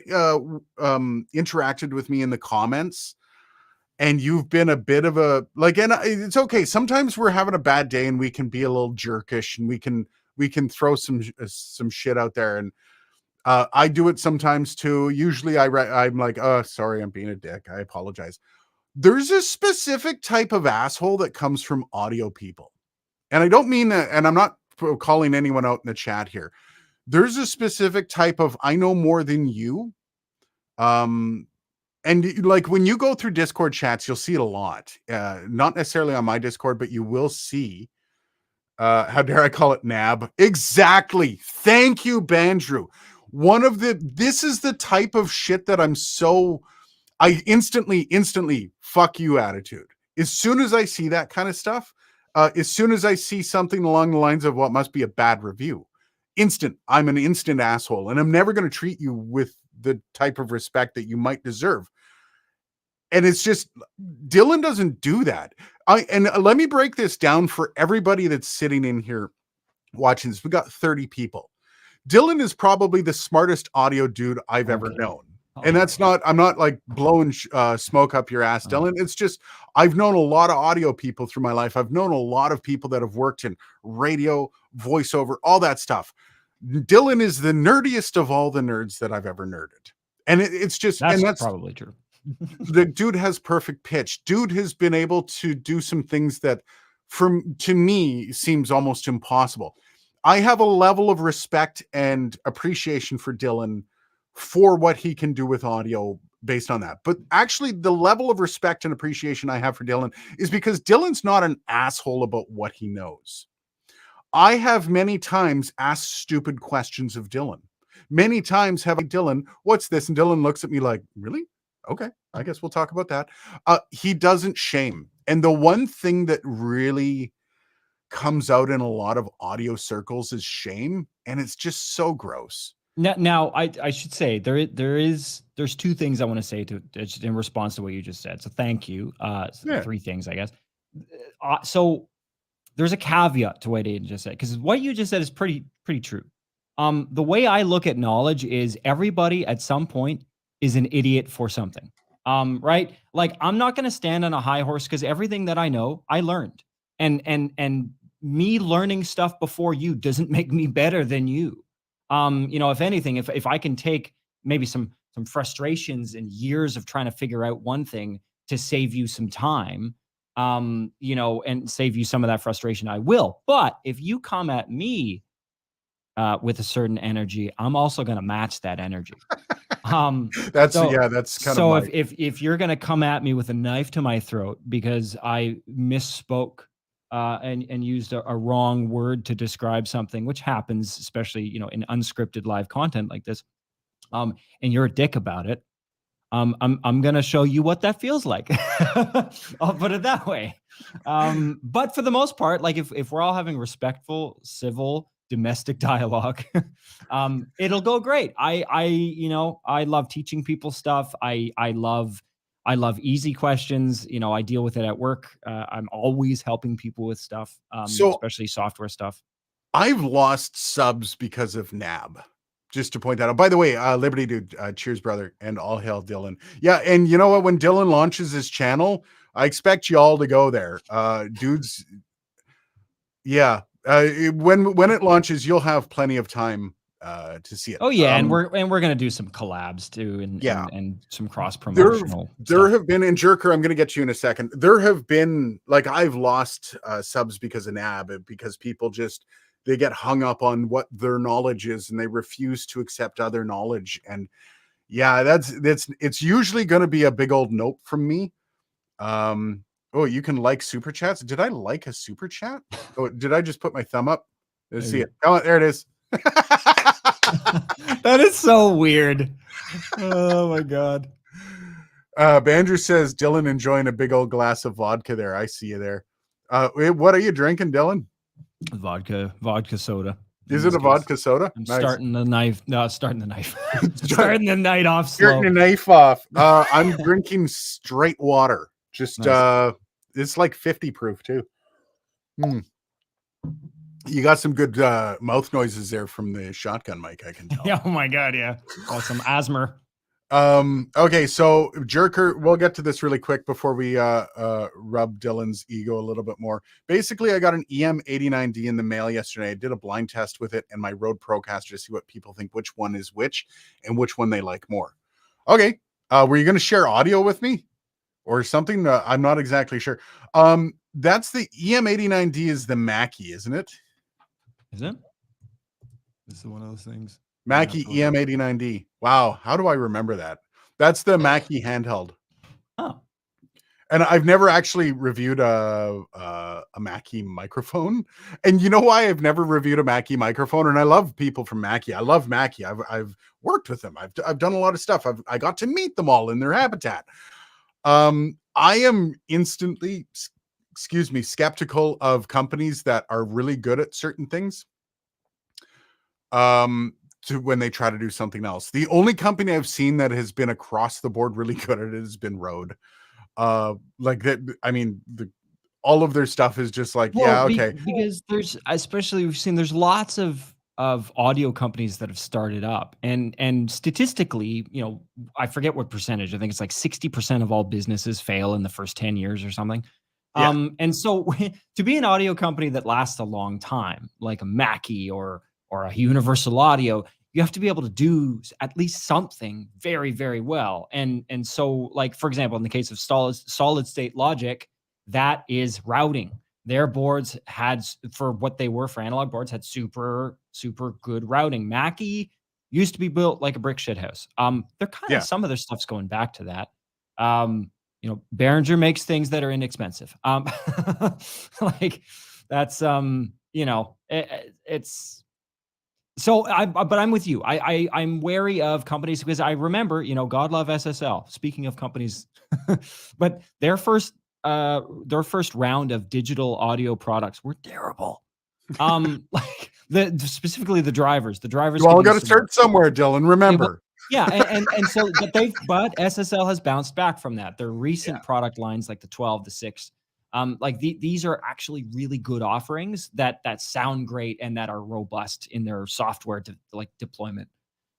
interacted with me in the comments and you've been a bit of a and it's okay, sometimes we're having a bad day and we can be a little jerkish and we can throw some shit out there, and I do it sometimes too. Usually I'm like, oh, sorry, I'm being a dick, I apologize. There's a specific type of asshole that comes from audio people. And I don't mean that, and I'm not calling anyone out in the chat here. There's a specific type of, I know more than you. And like when you go through Discord chats, you'll see it a lot. Not necessarily on my Discord, but you will see, how dare I call it, nab? Exactly. Thank you, Bandrew. This is the type of shit that I instantly fuck you attitude. As soon as I see that kind of stuff, as soon as I see something along the lines of what must be a bad review, I'm an instant asshole, and I'm never going to treat you with the type of respect that you might deserve. And it's just, Dylan doesn't do that. And let me break this down for everybody that's sitting in here watching this. We got 30 people. Dylan is probably the smartest audio dude I've ever known. And that's not, I'm not like blowing smoke up your ass, Dylan. It's just, I've known a lot of audio people through my life. I've known a lot of people that have worked in radio, voiceover, all that stuff. Dylan is the nerdiest of all the nerds that I've ever nerded. And it's just, that's probably true. The dude has perfect pitch. Dude has been able to do some things that to me seems almost impossible. I have a level of respect and appreciation for Dylan for what he can do with audio based on that. But actually, the level of respect and appreciation I have for Dylan is because Dylan's not an asshole about what he knows. I have many times asked stupid questions of Dylan. Many times have I, Dylan, what's this? And Dylan looks at me like, really? Okay, I guess we'll talk about that. He doesn't shame. And the one thing that really comes out in a lot of audio circles is shame. And it's just so gross. Now I should say there's two things I want to say to in response to what you just said. So thank you. Three things, I guess. So there's a caveat to what Aidan just said, because what you just said is pretty true. The way I look at knowledge is everybody at some point is an idiot for something. Right? Like, I'm not going to stand on a high horse because everything that I know, I learned. And me learning stuff before you doesn't make me better than you. If anything, if I can take maybe some frustrations and years of trying to figure out one thing to save you some time, and save you some of that frustration, I will. But if you come at me with a certain energy, I'm also going to match that energy. That's kind of so if you're going to come at me with a knife to my throat because I misspoke and used a wrong word to describe something, which happens, especially, in unscripted live content like this, and you're a dick about it, I'm going to show you what that feels like. I'll put it that way. But for the most part, like if we're all having respectful, civil, domestic dialogue, it'll go great. I love teaching people stuff. I love easy questions. I deal with it at work. I'm always helping people with stuff, especially software stuff. I've lost subs because of NAB. Just to point that out. By the way, Liberty Dude, cheers, brother, and all hail Dylan. Yeah, and you know what? When Dylan launches his channel, I expect you all to go there. Dudes, yeah. When it launches, you'll have plenty of time to see it. Oh yeah, and we're gonna do some collabs too, and some cross promotional. There have been, and Jerker, I'm gonna get you in a second. There have been, like, I've lost subs because of NAB, because people just, they get hung up on what their knowledge is and they refuse to accept other knowledge. And yeah, it's usually going to be a big old nope from me. Oh, you can like super chats. Did I like a super chat? Oh, did I just put my thumb up? Let's see it. Oh, there it is. That is so weird. Oh my God. Bandrew says, Dylan enjoying a big old glass of vodka there. I see you there. What are you drinking, Dylan? Vodka soda. Is it a vodka soda? I'm starting the knife. No, starting the knife. Starting the night off slow. Starting the knife off. I'm drinking straight water. Just nice. It's like 50 proof too. You got some good mouth noises there from the shotgun mic, I can tell. Yeah, oh my God, yeah. Got some asthma. Okay, so Jerker, we'll get to this really quick before we rub Dylan's ego a little bit more. Basically, I got an EM89D in the mail yesterday. I did a blind test with it and my Rode Procaster to see what people think which one is which and which one they like more. Okay, were you going to share audio with me or something? I'm not exactly sure. That's the EM89D is the Mackie, isn't it? Is it? This is one of those things. Mackie EM89D. Wow, how do I remember that? That's the Mackie handheld. Oh. And I've never actually reviewed a Mackie microphone. And you know why I've never reviewed a Mackie microphone? And I love people from Mackie. I love Mackie. I've worked with them. I've done a lot of stuff. I got to meet them all in their habitat. I am instantly, skeptical of companies that are really good at certain things. To when they try to do something else. The only company I've seen that has been across the board really good at it has been Rode. Like that, I mean, all of their stuff is just like, well, yeah, okay. Because there's lots of audio companies that have started up, and statistically, I forget what percentage. I think it's like 60% of all businesses fail in the first 10 years or something. Yeah. And so to be an audio company that lasts a long time, like a Mackie or a Universal Audio, you have to be able to do at least something very, very well. And so, like, for example, in the case of solid state logic, that is routing. Their boards had, for what they were for analog boards, had super, super good routing. Mackie used to be built like a brick shit house. They're kind of, Yeah. some of their stuff's going back to that. Behringer makes things that are inexpensive. Like that's it's so but I'm with you. I'm wary of companies because I remember, God love SSL. Speaking of companies, but their first round of digital audio products were terrible. Like specifically the drivers. The drivers You all could got use to some work. start somewhere, Dylan. Remember. Yeah, and so but SSL has bounced back from that. Their recent product lines like the 12, the 6, these are actually really good offerings that sound great and that are robust in their software deployment.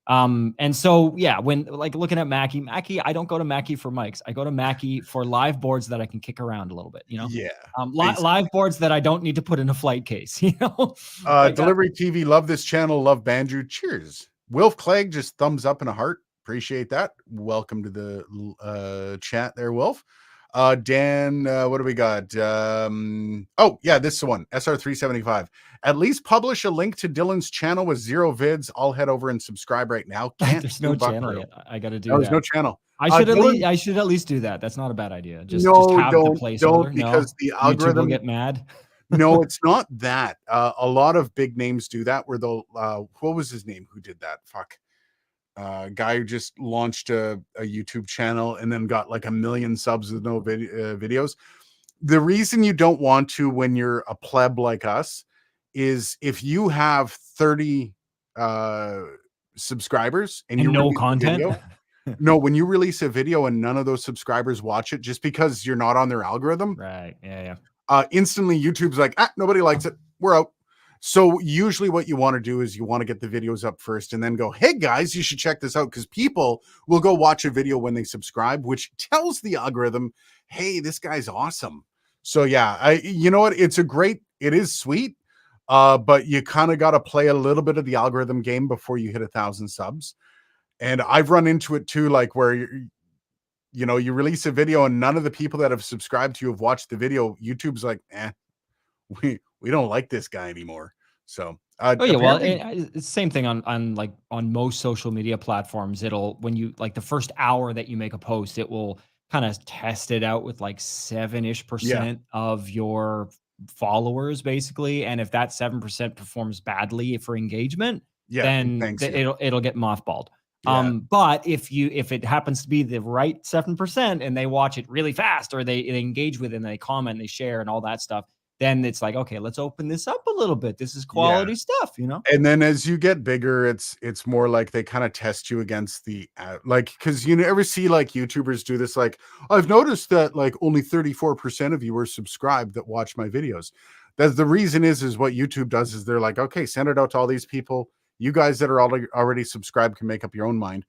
And so yeah, when like looking at Mackie, I don't go to Mackie for mics. I go to Mackie for live boards that I can kick around a little bit, Yeah. Live boards that I don't need to put in a flight case, Like Delivery TV, love this channel, love Banjo. Cheers. Wilf Clegg, just thumbs up and a heart. Appreciate that. Welcome to the chat there, Wilf. Dan, what do we got? Oh, yeah, this is the one. SR375. At least publish a link to Dylan's channel with 0 vids. I'll head over and subscribe right now. There's no channel yet. I got to do There's that. no channel. I should at least do that. That's not a bad idea. Just have the placeholder. Don't, because the algorithm YouTube will get mad. No, it's not that. A lot of big names do that where they'll what was his name who did that? Fuck. Guy who just launched a YouTube channel and then got like 1 million subs with no videos. The reason you don't want to when you're a pleb like us is if you have 30 subscribers and you no content. No, when you release a video and none of those subscribers watch it just because you're not on their algorithm. Right. Yeah. Instantly YouTube's like, nobody likes it. We're out. So usually what you want to do is you want to get the videos up first and then go, hey guys, you should check this out, because people will go watch a video when they subscribe, which tells the algorithm, hey, this guy's awesome. So yeah, you know what? It is sweet. But you kind of got to play a little bit of the algorithm game before you hit 1,000 subs. And I've run into it too, like where you release a video and none of the people that have subscribed to you have watched the video. YouTube's like, we don't like this guy anymore. So it's the same thing on most social media platforms. When you like the first hour that you make a post, it will kind of test it out with like 7-ish% of your followers basically. And if that 7% performs badly for engagement, then it'll get mothballed. But if it happens to be the right 7% and they watch it really fast, or they engage with it and they comment, and they share and all that stuff, then it's like, okay, let's open this up a little bit. This is quality stuff, And then as you get bigger, it's more like they kind of test you against the because you ever see like YouTubers do this, like, I've noticed that like only 34% of you are subscribed that watch my videos. That's the reason is what YouTube does is they're like, okay, send it out to all these people. You guys that are already subscribed can make up your own mind.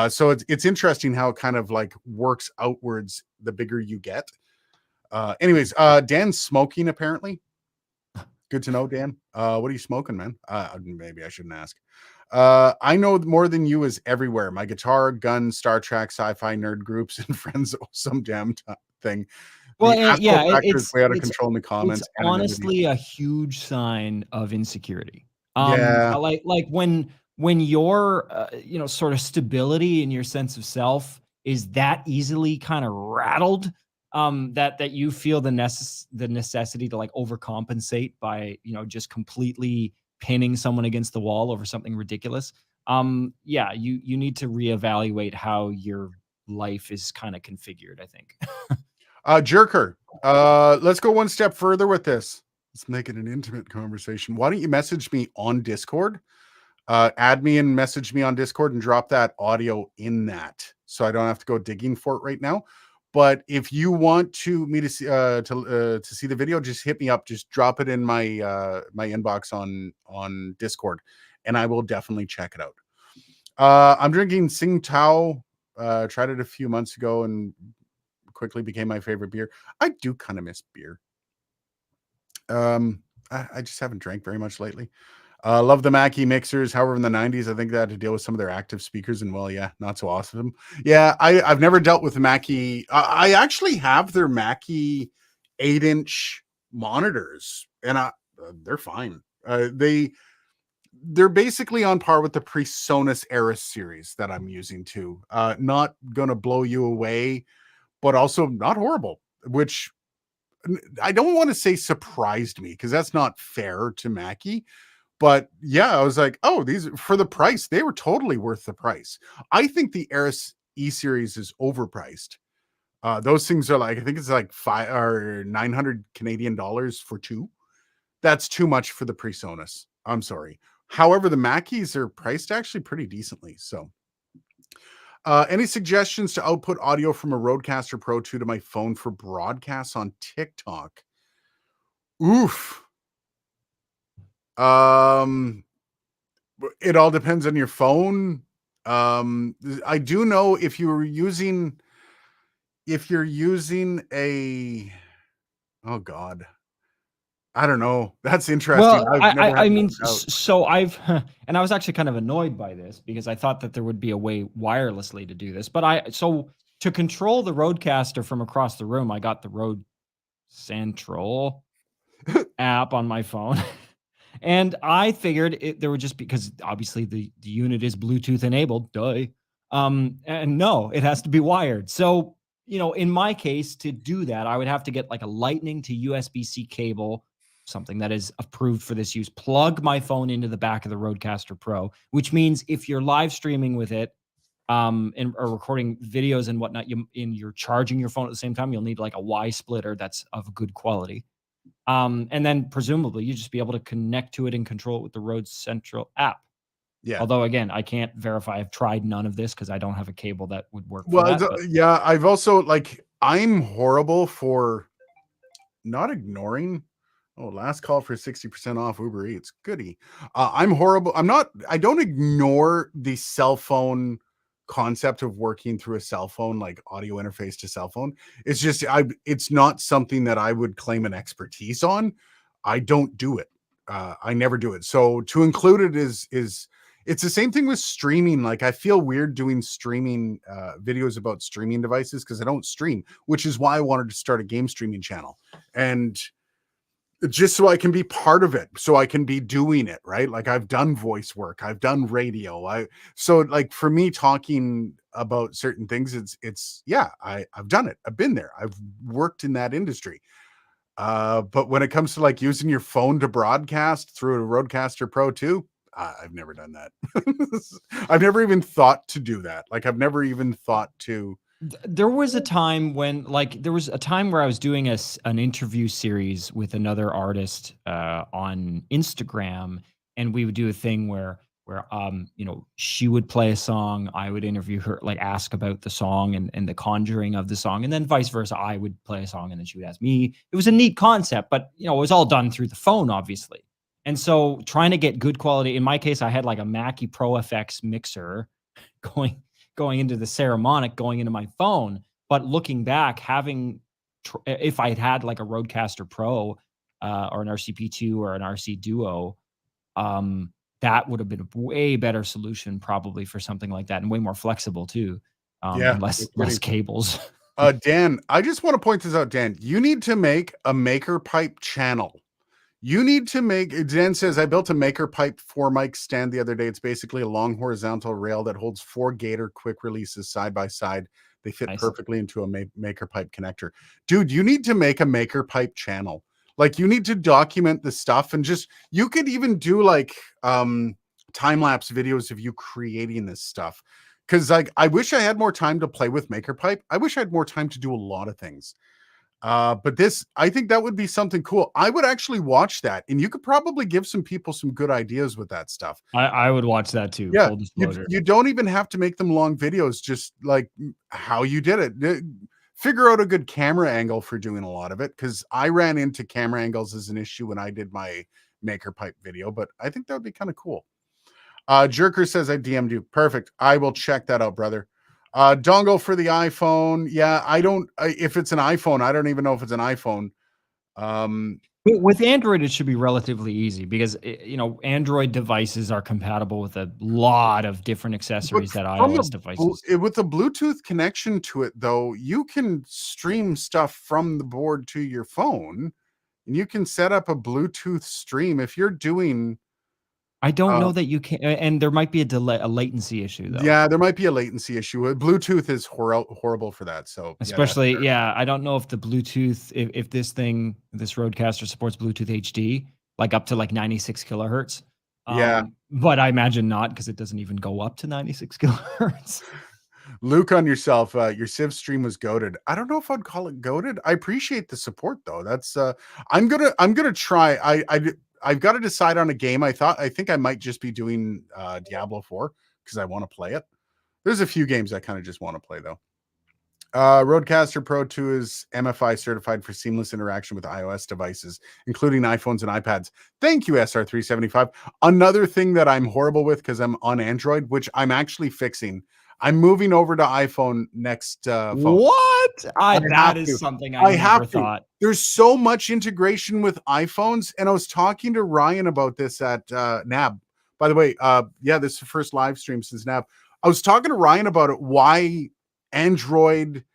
So it's interesting how it kind of like works outwards the bigger you get. Anyways, Dan's smoking apparently. Good to know, Dan. What are you smoking, man? Maybe I shouldn't ask. I know more than you is everywhere. My guitar, gun, Star Trek, sci-fi nerd groups, and friends. Some damn thing. Well, it's way out of control in the comments. It's honestly a huge sign of insecurity. Yeah, like when your sort of stability in your sense of self is that easily kind of rattled, that you feel the necessity to like overcompensate by just completely pinning someone against the wall over something ridiculous. You need to reevaluate how your life is kind of configured, I think. Jerker, let's go one step further with this. Let's make it an intimate conversation. Why don't you message me on Discord? Add me and message me on Discord and drop that audio in that, so I don't have to go digging for it right now. But if you want me to see the video, just hit me up. Just drop it in my my inbox on Discord, and I will definitely check it out. I'm drinking Tsingtao. Tried it a few months ago and quickly became my favorite beer. I do kind of miss beer. I just haven't drank very much lately. Love the Mackie mixers. However, in the 90s, I think they had to deal with some of their active speakers, and well, yeah, not so awesome. Yeah, I've never dealt with the Mackie. I actually have their Mackie 8-inch monitors, and they're fine. they're basically on par with the PreSonus Eris series that I'm using too. Not gonna blow you away, but also not horrible, which I don't want to say surprised me because that's not fair to Mackie. But yeah, I was like, oh, these for the price, they were totally worth the price. I think the Eris E series is overpriced. Those things are like, I think it's like 5 or 900 Canadian dollars for two. That's too much for the PreSonus. I'm sorry. However, the Mackies are priced actually pretty decently. So, any suggestions to output audio from a Rodecaster Pro 2 to my phone for broadcasts on TikTok? Oof. It all depends on your phone. I do know if you're using a, oh God, I don't know. That's interesting. Well, I've never had I to mean, work it out. so I've, and I was actually kind of annoyed by this because I thought that there would be a way wirelessly to do this. But so to control the Rodecaster from across the room, I got the Rode Central app on my phone. And I figured there would just because obviously the unit is Bluetooth enabled, duh. And no, it has to be wired. So, in my case, to do that, I would have to get like a lightning to USB-C cable, something that is approved for this use, plug my phone into the back of the Rodecaster Pro, which means if you're live streaming with it, and or recording videos and whatnot, you're charging your phone at the same time, you'll need like a Y splitter that's of good quality. And then presumably you just be able to connect to it and control it with the Rode Central app. Yeah. Although again, I can't verify. I've tried none of this because I don't have a cable that would work for Well, that. But yeah, I've also I'm horrible for not ignoring. Oh, last call for 60% off Uber Eats. Goody. I'm horrible. I don't ignore the cell phone concept of working through a cell phone, like audio interface to cell phone. It's just it's not something that I would claim an expertise on. I don't do it. I never do it. So to include it is it's the same thing with streaming. Like I feel weird doing streaming videos about streaming devices because I don't stream, which is why I wanted to start a game streaming channel. And just so I can be part of it, so I can be doing it, right? Like I've done voice work, I've done radio. So like for me talking about certain things, it's yeah, I've done it. I've been there. I've worked in that industry. But when it comes to like using your phone to broadcast through a Rodecaster Pro 2, I've never done that. I've never even thought to do that. Like I've never even thought to. there was a time when, there was a time where I was doing an interview series with another artist on Instagram, and we would do a thing where she would play a song, I would interview her, like ask about the song and the conjuring of the song, and then vice versa. I would play a song and then she would ask me. It was a neat concept, but it was all done through the phone, obviously. And so trying to get good quality, in my case, I had like a Mackie Pro FX mixer going into the Saramonic, going into my phone. But looking back, if I had like a Rodecaster Pro or an RCP2 or an RC Duo, that would have been a way better solution probably for something like that, and way more flexible too, Yeah, and less cables. Dan, I just want to point this out, Dan. You need to make a MakerPipe channel. You need to make, Dan says, I built a MakerPipe 4 mic stand the other day. It's basically a long horizontal rail that holds 4 Gator quick releases side by side. They fit Nice. perfectly into a MakerPipe connector. Dude, you need to make a MakerPipe channel. Like you need to document the stuff, and you could even do like time-lapse videos of you creating this stuff. Because I wish I had more time to play with MakerPipe. I wish I had more time to do a lot of things. But I think that would be something cool. I would actually watch that, and you could probably give some people some good ideas with that stuff. I would watch that too. Yeah, Full disclosure. you don't even have to make them long videos, just like how you did it. Figure out a good camera angle for doing a lot of it, because I ran into camera angles as an issue when I did my MakerPipe video, but I think that would be kind of cool. Jerker says I DM'd you. Perfect. I will check that out, brother. Dongle for the iPhone. Yeah, if it's an iPhone, I don't even know if it's an iPhone. With Android, it should be relatively easy because Android devices are compatible with a lot of different accessories that iOS devices. With a Bluetooth connection to it, though, you can stream stuff from the board to your phone, and you can set up a Bluetooth stream if you're doing. I don't know that you can, and there might be a delay, a latency issue though. Yeah, there might be a latency issue. Bluetooth is horrible for that. So Especially, I don't know if the Bluetooth, if this thing, this Rodecaster supports Bluetooth HD, like up to like 96 kilohertz. Yeah. But I imagine not, because it doesn't even go up to 96 kilohertz. Luke, on yourself, your Civ stream was goated. I don't know if I'd call it goated. I appreciate the support though. That's I'm gonna try. I've got to decide on a game. I think I might just be doing Diablo 4 because I want to play it. There's a few games I kind of just want to play though. Rodecaster Pro 2 is MFI certified for seamless interaction with iOS devices, including iPhones and iPads. Thank you, SR375. Another thing that I'm horrible with because I'm on Android, which I'm actually fixing. I'm moving over to iPhone next phone. What? That is something I never thought. There's so much integration with iPhones, and I was talking to Ryan about this at NAB. By the way, this is the first live stream since NAB. I was talking to Ryan about it. Why Android?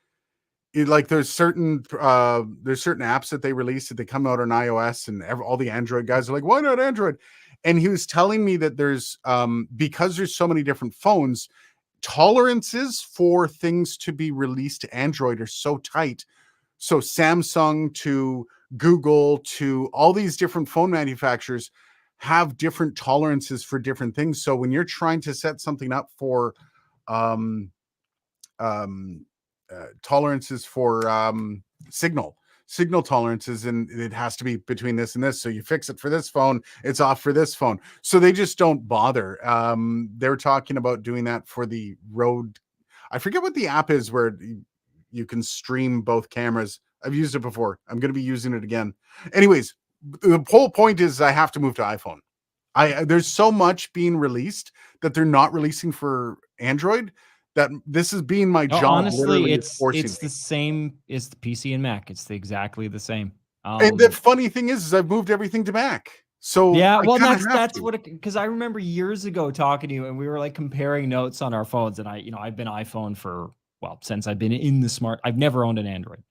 There's certain apps that they release that they come out on iOS, and all the Android guys are like, why not Android? And he was telling me that there's because there's so many different phones, tolerances for things to be released to Android are so tight. So Samsung to Google to all these different phone manufacturers have different tolerances for different things. So when you're trying to set something up for tolerances for signal tolerances, and it has to be between this and this, so you fix it for this phone, it's off for this phone, so they just don't bother. They're talking about doing that for the Rode. I forget what the app is where you can stream both cameras. I've used it before. I'm going to be using it again. Anyways, the whole point is I have to move to iPhone. There's so much being released that they're not releasing for Android, that this is being my job. Honestly, it's the same as the PC and Mac. It's exactly the same. And the funny thing is I've moved everything to Mac. So yeah, well, that's what, because I remember years ago talking to you, and we were like comparing notes on our phones, and I've been iPhone for, well, since I've been in the smart. I've never owned an Android.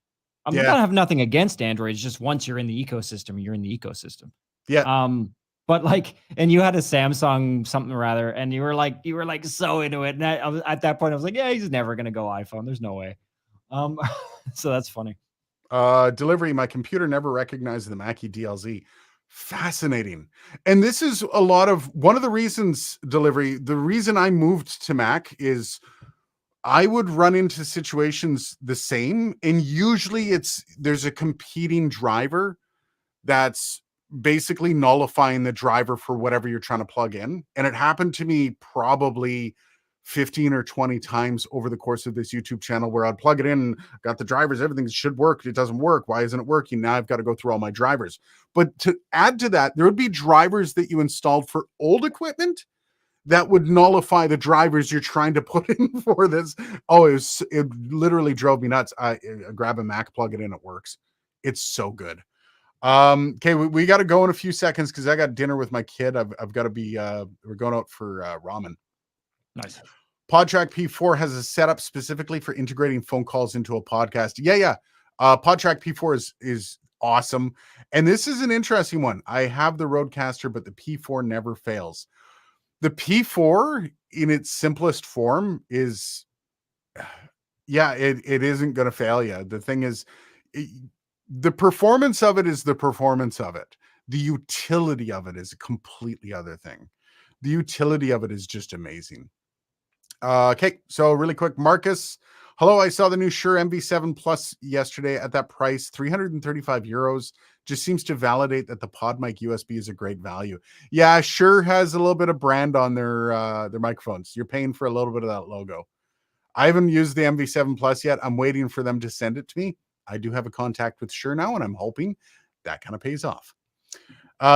I have nothing against Android. It's just once you're in the ecosystem, you're in the ecosystem. Yeah. But like, and you had a Samsung something or other, and you were like so into it. And at that point, I was like, yeah, he's never gonna go iPhone. There's no way. So that's funny. Delivery. My computer never recognized the Mackie DLZ. Fascinating. And this is one of the reasons, Delivery. The reason I moved to Mac is I would run into situations the same, and usually there's a competing driver that's basically nullifying the driver for whatever you're trying to plug in. And it happened to me probably 15 or 20 times over the course of this YouTube channel, where I'd plug it in, got the drivers, everything should work. It doesn't work. Why isn't it working? Now I've got to go through all my drivers. But to add to that, there would be drivers that you installed for old equipment that would nullify the drivers you're trying to put in for this. Oh, it literally drove me nuts. I grab a Mac, plug it in, it works. It's so good. Okay, we got to go in a few seconds because I got dinner with my kid. I've got to be we're going out for ramen. Nice. PodTrack P4 has a setup specifically for integrating phone calls into a podcast. Yeah. PodTrack P4 is awesome, and this is an interesting one. I have the Rodecaster, but the P4 never fails. The P4 in its simplest form is, it isn't going to fail you. The thing is, the performance of it is the performance of it. The utility of it is a completely other thing. The utility of it is just amazing. Okay, so really quick, Marcus. Hello, I saw the new Shure MV7 Plus yesterday at that price, 335 euros. Just seems to validate that the PodMic USB is a great value. Yeah, Shure has a little bit of brand on their microphones. You're paying for a little bit of that logo. I haven't used the MV7 Plus yet. I'm waiting for them to send it to me. I do have a contact with Shure now, and I'm hoping that kind of pays off.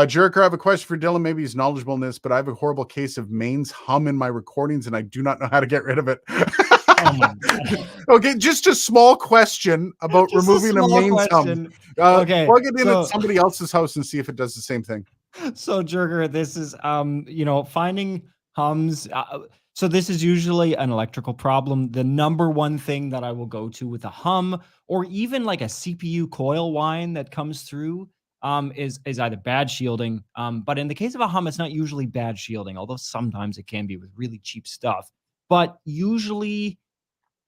Jericho, I have a question for Dylan. Maybe he's knowledgeable in this, but I have a horrible case of mains hum in my recordings, and I do not know how to get rid of it. Oh my God. Okay, just a small question about removing a mains hum. Okay, plug it in at somebody else's house and see if it does the same thing. So, Jericho, this is finding hums. So this is usually an electrical problem. The number one thing that I will go to with a hum, or even like a CPU coil whine that comes through, is either bad shielding. But in the case of a hum, it's not usually bad shielding, although sometimes it can be with really cheap stuff. But usually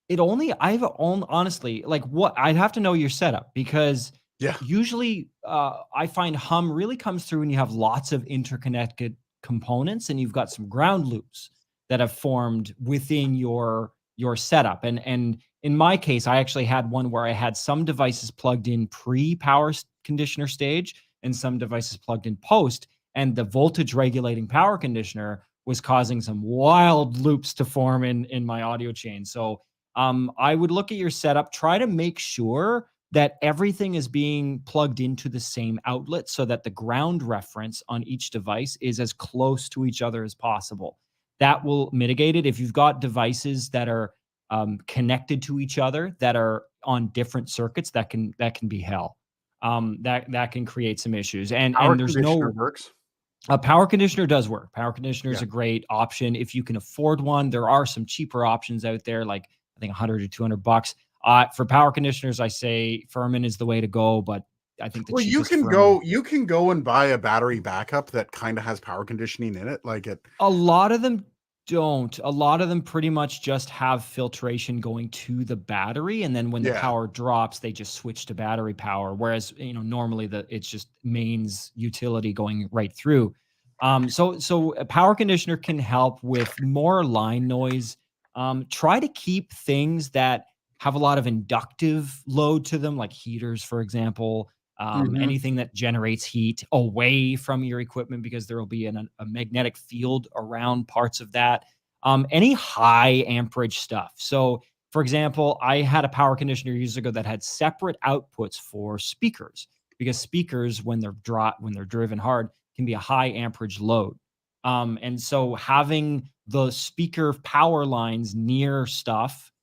honestly, like, what I'd have to know your setup, because Yeah. usually I find hum really comes through when you have lots of interconnected components and you've got some ground loops that have formed within your setup. And in my case, I actually had one where I had some devices plugged in pre-power conditioner stage and some devices plugged in post, and the voltage regulating power conditioner was causing some wild loops to form in my audio chain. So I would look at your setup, try to make sure that everything is being plugged into the same outlet so that the ground reference on each device is as close to each other as possible. That will mitigate it. If you've got devices that are connected to each other that are on different circuits, that can be hell. That can create some issues. Power And there's conditioner no works. a power conditioner does work. Power conditioner is Yeah. a great option if you can afford one. There are some cheaper options out there, like I think 100 to 200 bucks. For power conditioners, I say Furman is the way to go, but I think the Well, cheapest Furman. you can go and buy a battery backup that kind of has power conditioning in it, like it. A lot of them don't. A lot of them pretty much just have filtration going to the battery, and then when the Yeah. power drops, they just switch to battery power. Whereas, normally it's just mains utility going right through. So a power conditioner can help with more line noise. Try to keep things that have a lot of inductive load to them, like heaters, for example. Mhm. Anything that generates heat away from your equipment, because there will be a magnetic field around parts of that. Any high amperage stuff. So, for example, I had a power conditioner years ago that had separate outputs for speakers, because speakers, when they're driven hard, can be a high amperage load. And so having the speaker power lines near stuff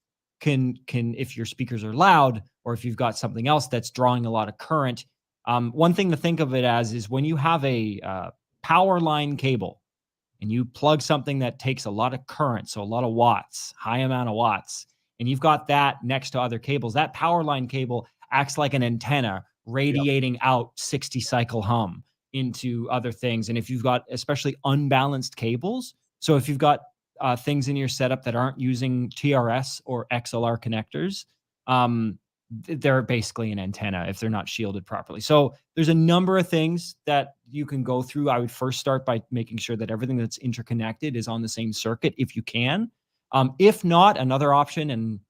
can, if your speakers are loud or if you've got something else that's drawing a lot of current. One thing to think of it as is when you have a power line cable and you plug something that takes a lot of current, so a lot of watts, high amount of watts, and you've got that next to other cables, that power line cable acts like an antenna Yep. radiating out 60 cycle hum into other things. And if you've got especially unbalanced cables, so if you've got things in your setup that aren't using TRS or XLR connectors, they're basically an antenna if they're not shielded properly. So there's a number of things that you can go through. I would first start by making sure that everything that's interconnected is on the same circuit if you can. If not, another option, and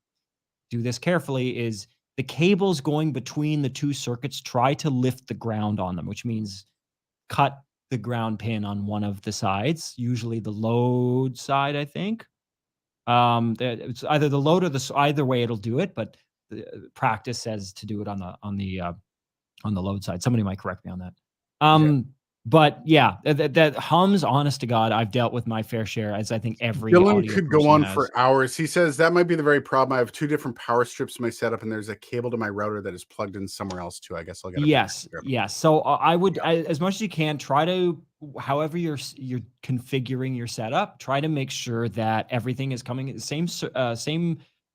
do this carefully, is the cables going between the two circuits, try to lift the ground on them, which means cut the ground pin on one of the sides, usually the load side, I think. It's either the load or either way it'll do it, but the practice says to do it on the load side. Somebody might correct me on that. Yeah. But yeah, that hums, honest to God, I've dealt with my fair share, as I think every Dylan audio could go person on has. for hours. He says that might be the very problem. I have two different power strips in my setup, and there's a cable to my router that is plugged in somewhere else too. I guess I'll get a bigger Yes, strip. yes. So I would, Yeah. as much as you can, try to, however you're configuring your setup, try to make sure that everything is coming at the same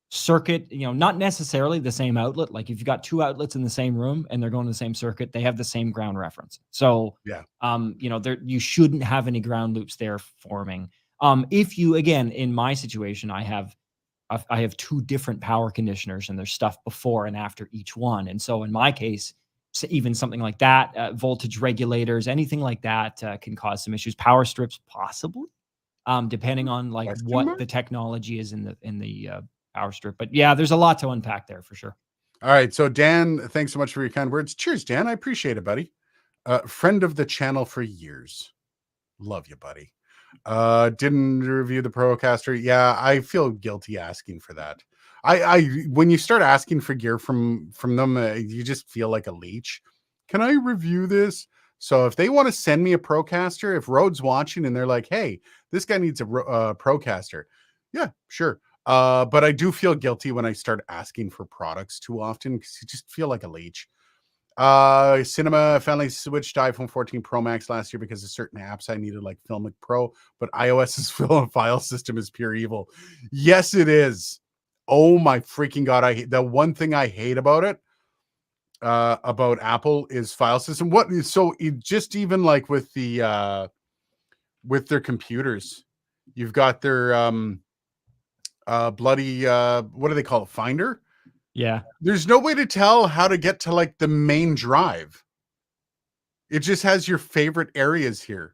circuit. Not necessarily the same outlet. Like if you've got two outlets in the same room and they're going to the same circuit, they have the same ground reference. So, Yeah. there, you shouldn't have any ground loops there forming. If you, again, in my situation, I have two different power conditioners and there's stuff before and after each one. And so in my case, even something like that, voltage regulators, anything like that can cause some issues. Power strips, possibly, depending on like Question what mark? the technology is in the power strip. But yeah, there's a lot to unpack there for sure. All right. So Dan, thanks so much for your kind words. Cheers, Dan. I appreciate it, buddy. Friend of the channel for years. Love you, buddy. Didn't review the Procaster. Yeah, I feel guilty asking for that. I when you start asking for gear from them, you just feel like a leech. Can I review this? So if they want to send me a Procaster, if Rode's watching and they're like, "Hey, this guy needs a Procaster," yeah, sure. But I do feel guilty when I start asking for products too often because you just feel like a leech. Cinema finally switched to iPhone 14 Pro Max last year because of certain apps I needed, like Filmic Pro, but iOS's file system is pure evil. Yes, it is. Oh my freaking God. The one thing I hate about it about Apple is file system. What so just even like with their computers, you've got their bloody what do they call it? Finder? Yeah. There's no way to tell how to get to like the main drive. It just has your favorite areas here.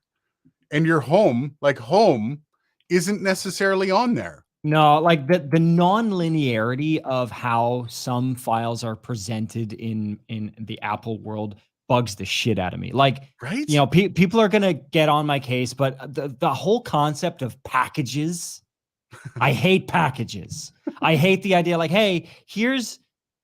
And your home, like home, isn't necessarily on there. No, like the non-linearity of how some files are presented in the Apple world bugs the shit out of me. Like, right? You know, people are gonna get on my case, but the whole concept of packages, I hate packages. I hate the idea. Like, hey, here's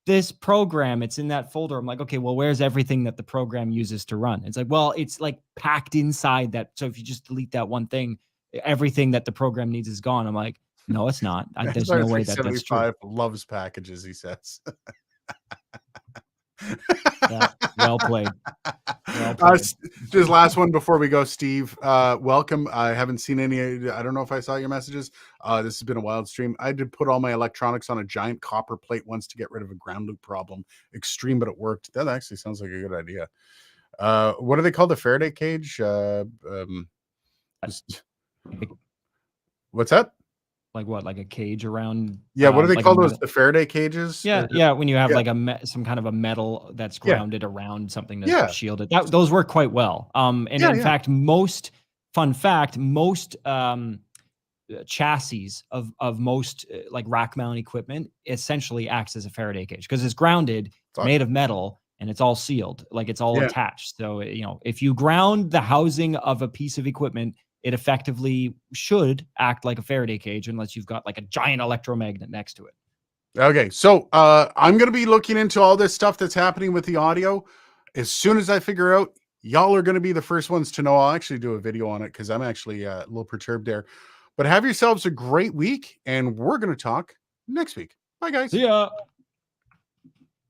this program. It's in that folder. I'm like, okay, well, where's everything that the program uses to run? It's like, well, it's like packed inside that. So if you just delete that one thing, everything that the program needs is gone. I'm like, no, it's not. There's no way that that's true. Loves packages, he says. Yeah, well played. Well played. Just last one before we go, Steve. Welcome. I haven't seen any. I don't know if I saw your messages. This has been a wild stream. I did put all my electronics on a giant copper plate once to get rid of a ground loop problem. Extreme, but it worked. That actually sounds like a good idea. What do they call the Faraday cage? What's that? Like what? Like a cage around? Yeah. What do they like call those? The Faraday cages? Yeah, yeah. When you have like some kind of a metal that's grounded around something to shield it. Those work quite well. And in fact, most chassis of most like rack mount equipment essentially acts as a Faraday cage because it's grounded, made of metal, and it's all sealed, like it's all attached. So you know, if you ground the housing of a piece of equipment, it effectively should act like a Faraday cage unless you've got like a giant electromagnet next to it. Okay, so I'm going to be looking into all this stuff that's happening with the audio. As soon as I figure out, y'all are going to be the first ones to know. I'll actually do a video on it because I'm actually a little perturbed there. But have yourselves a great week, and we're going to talk next week. Bye, guys. See ya.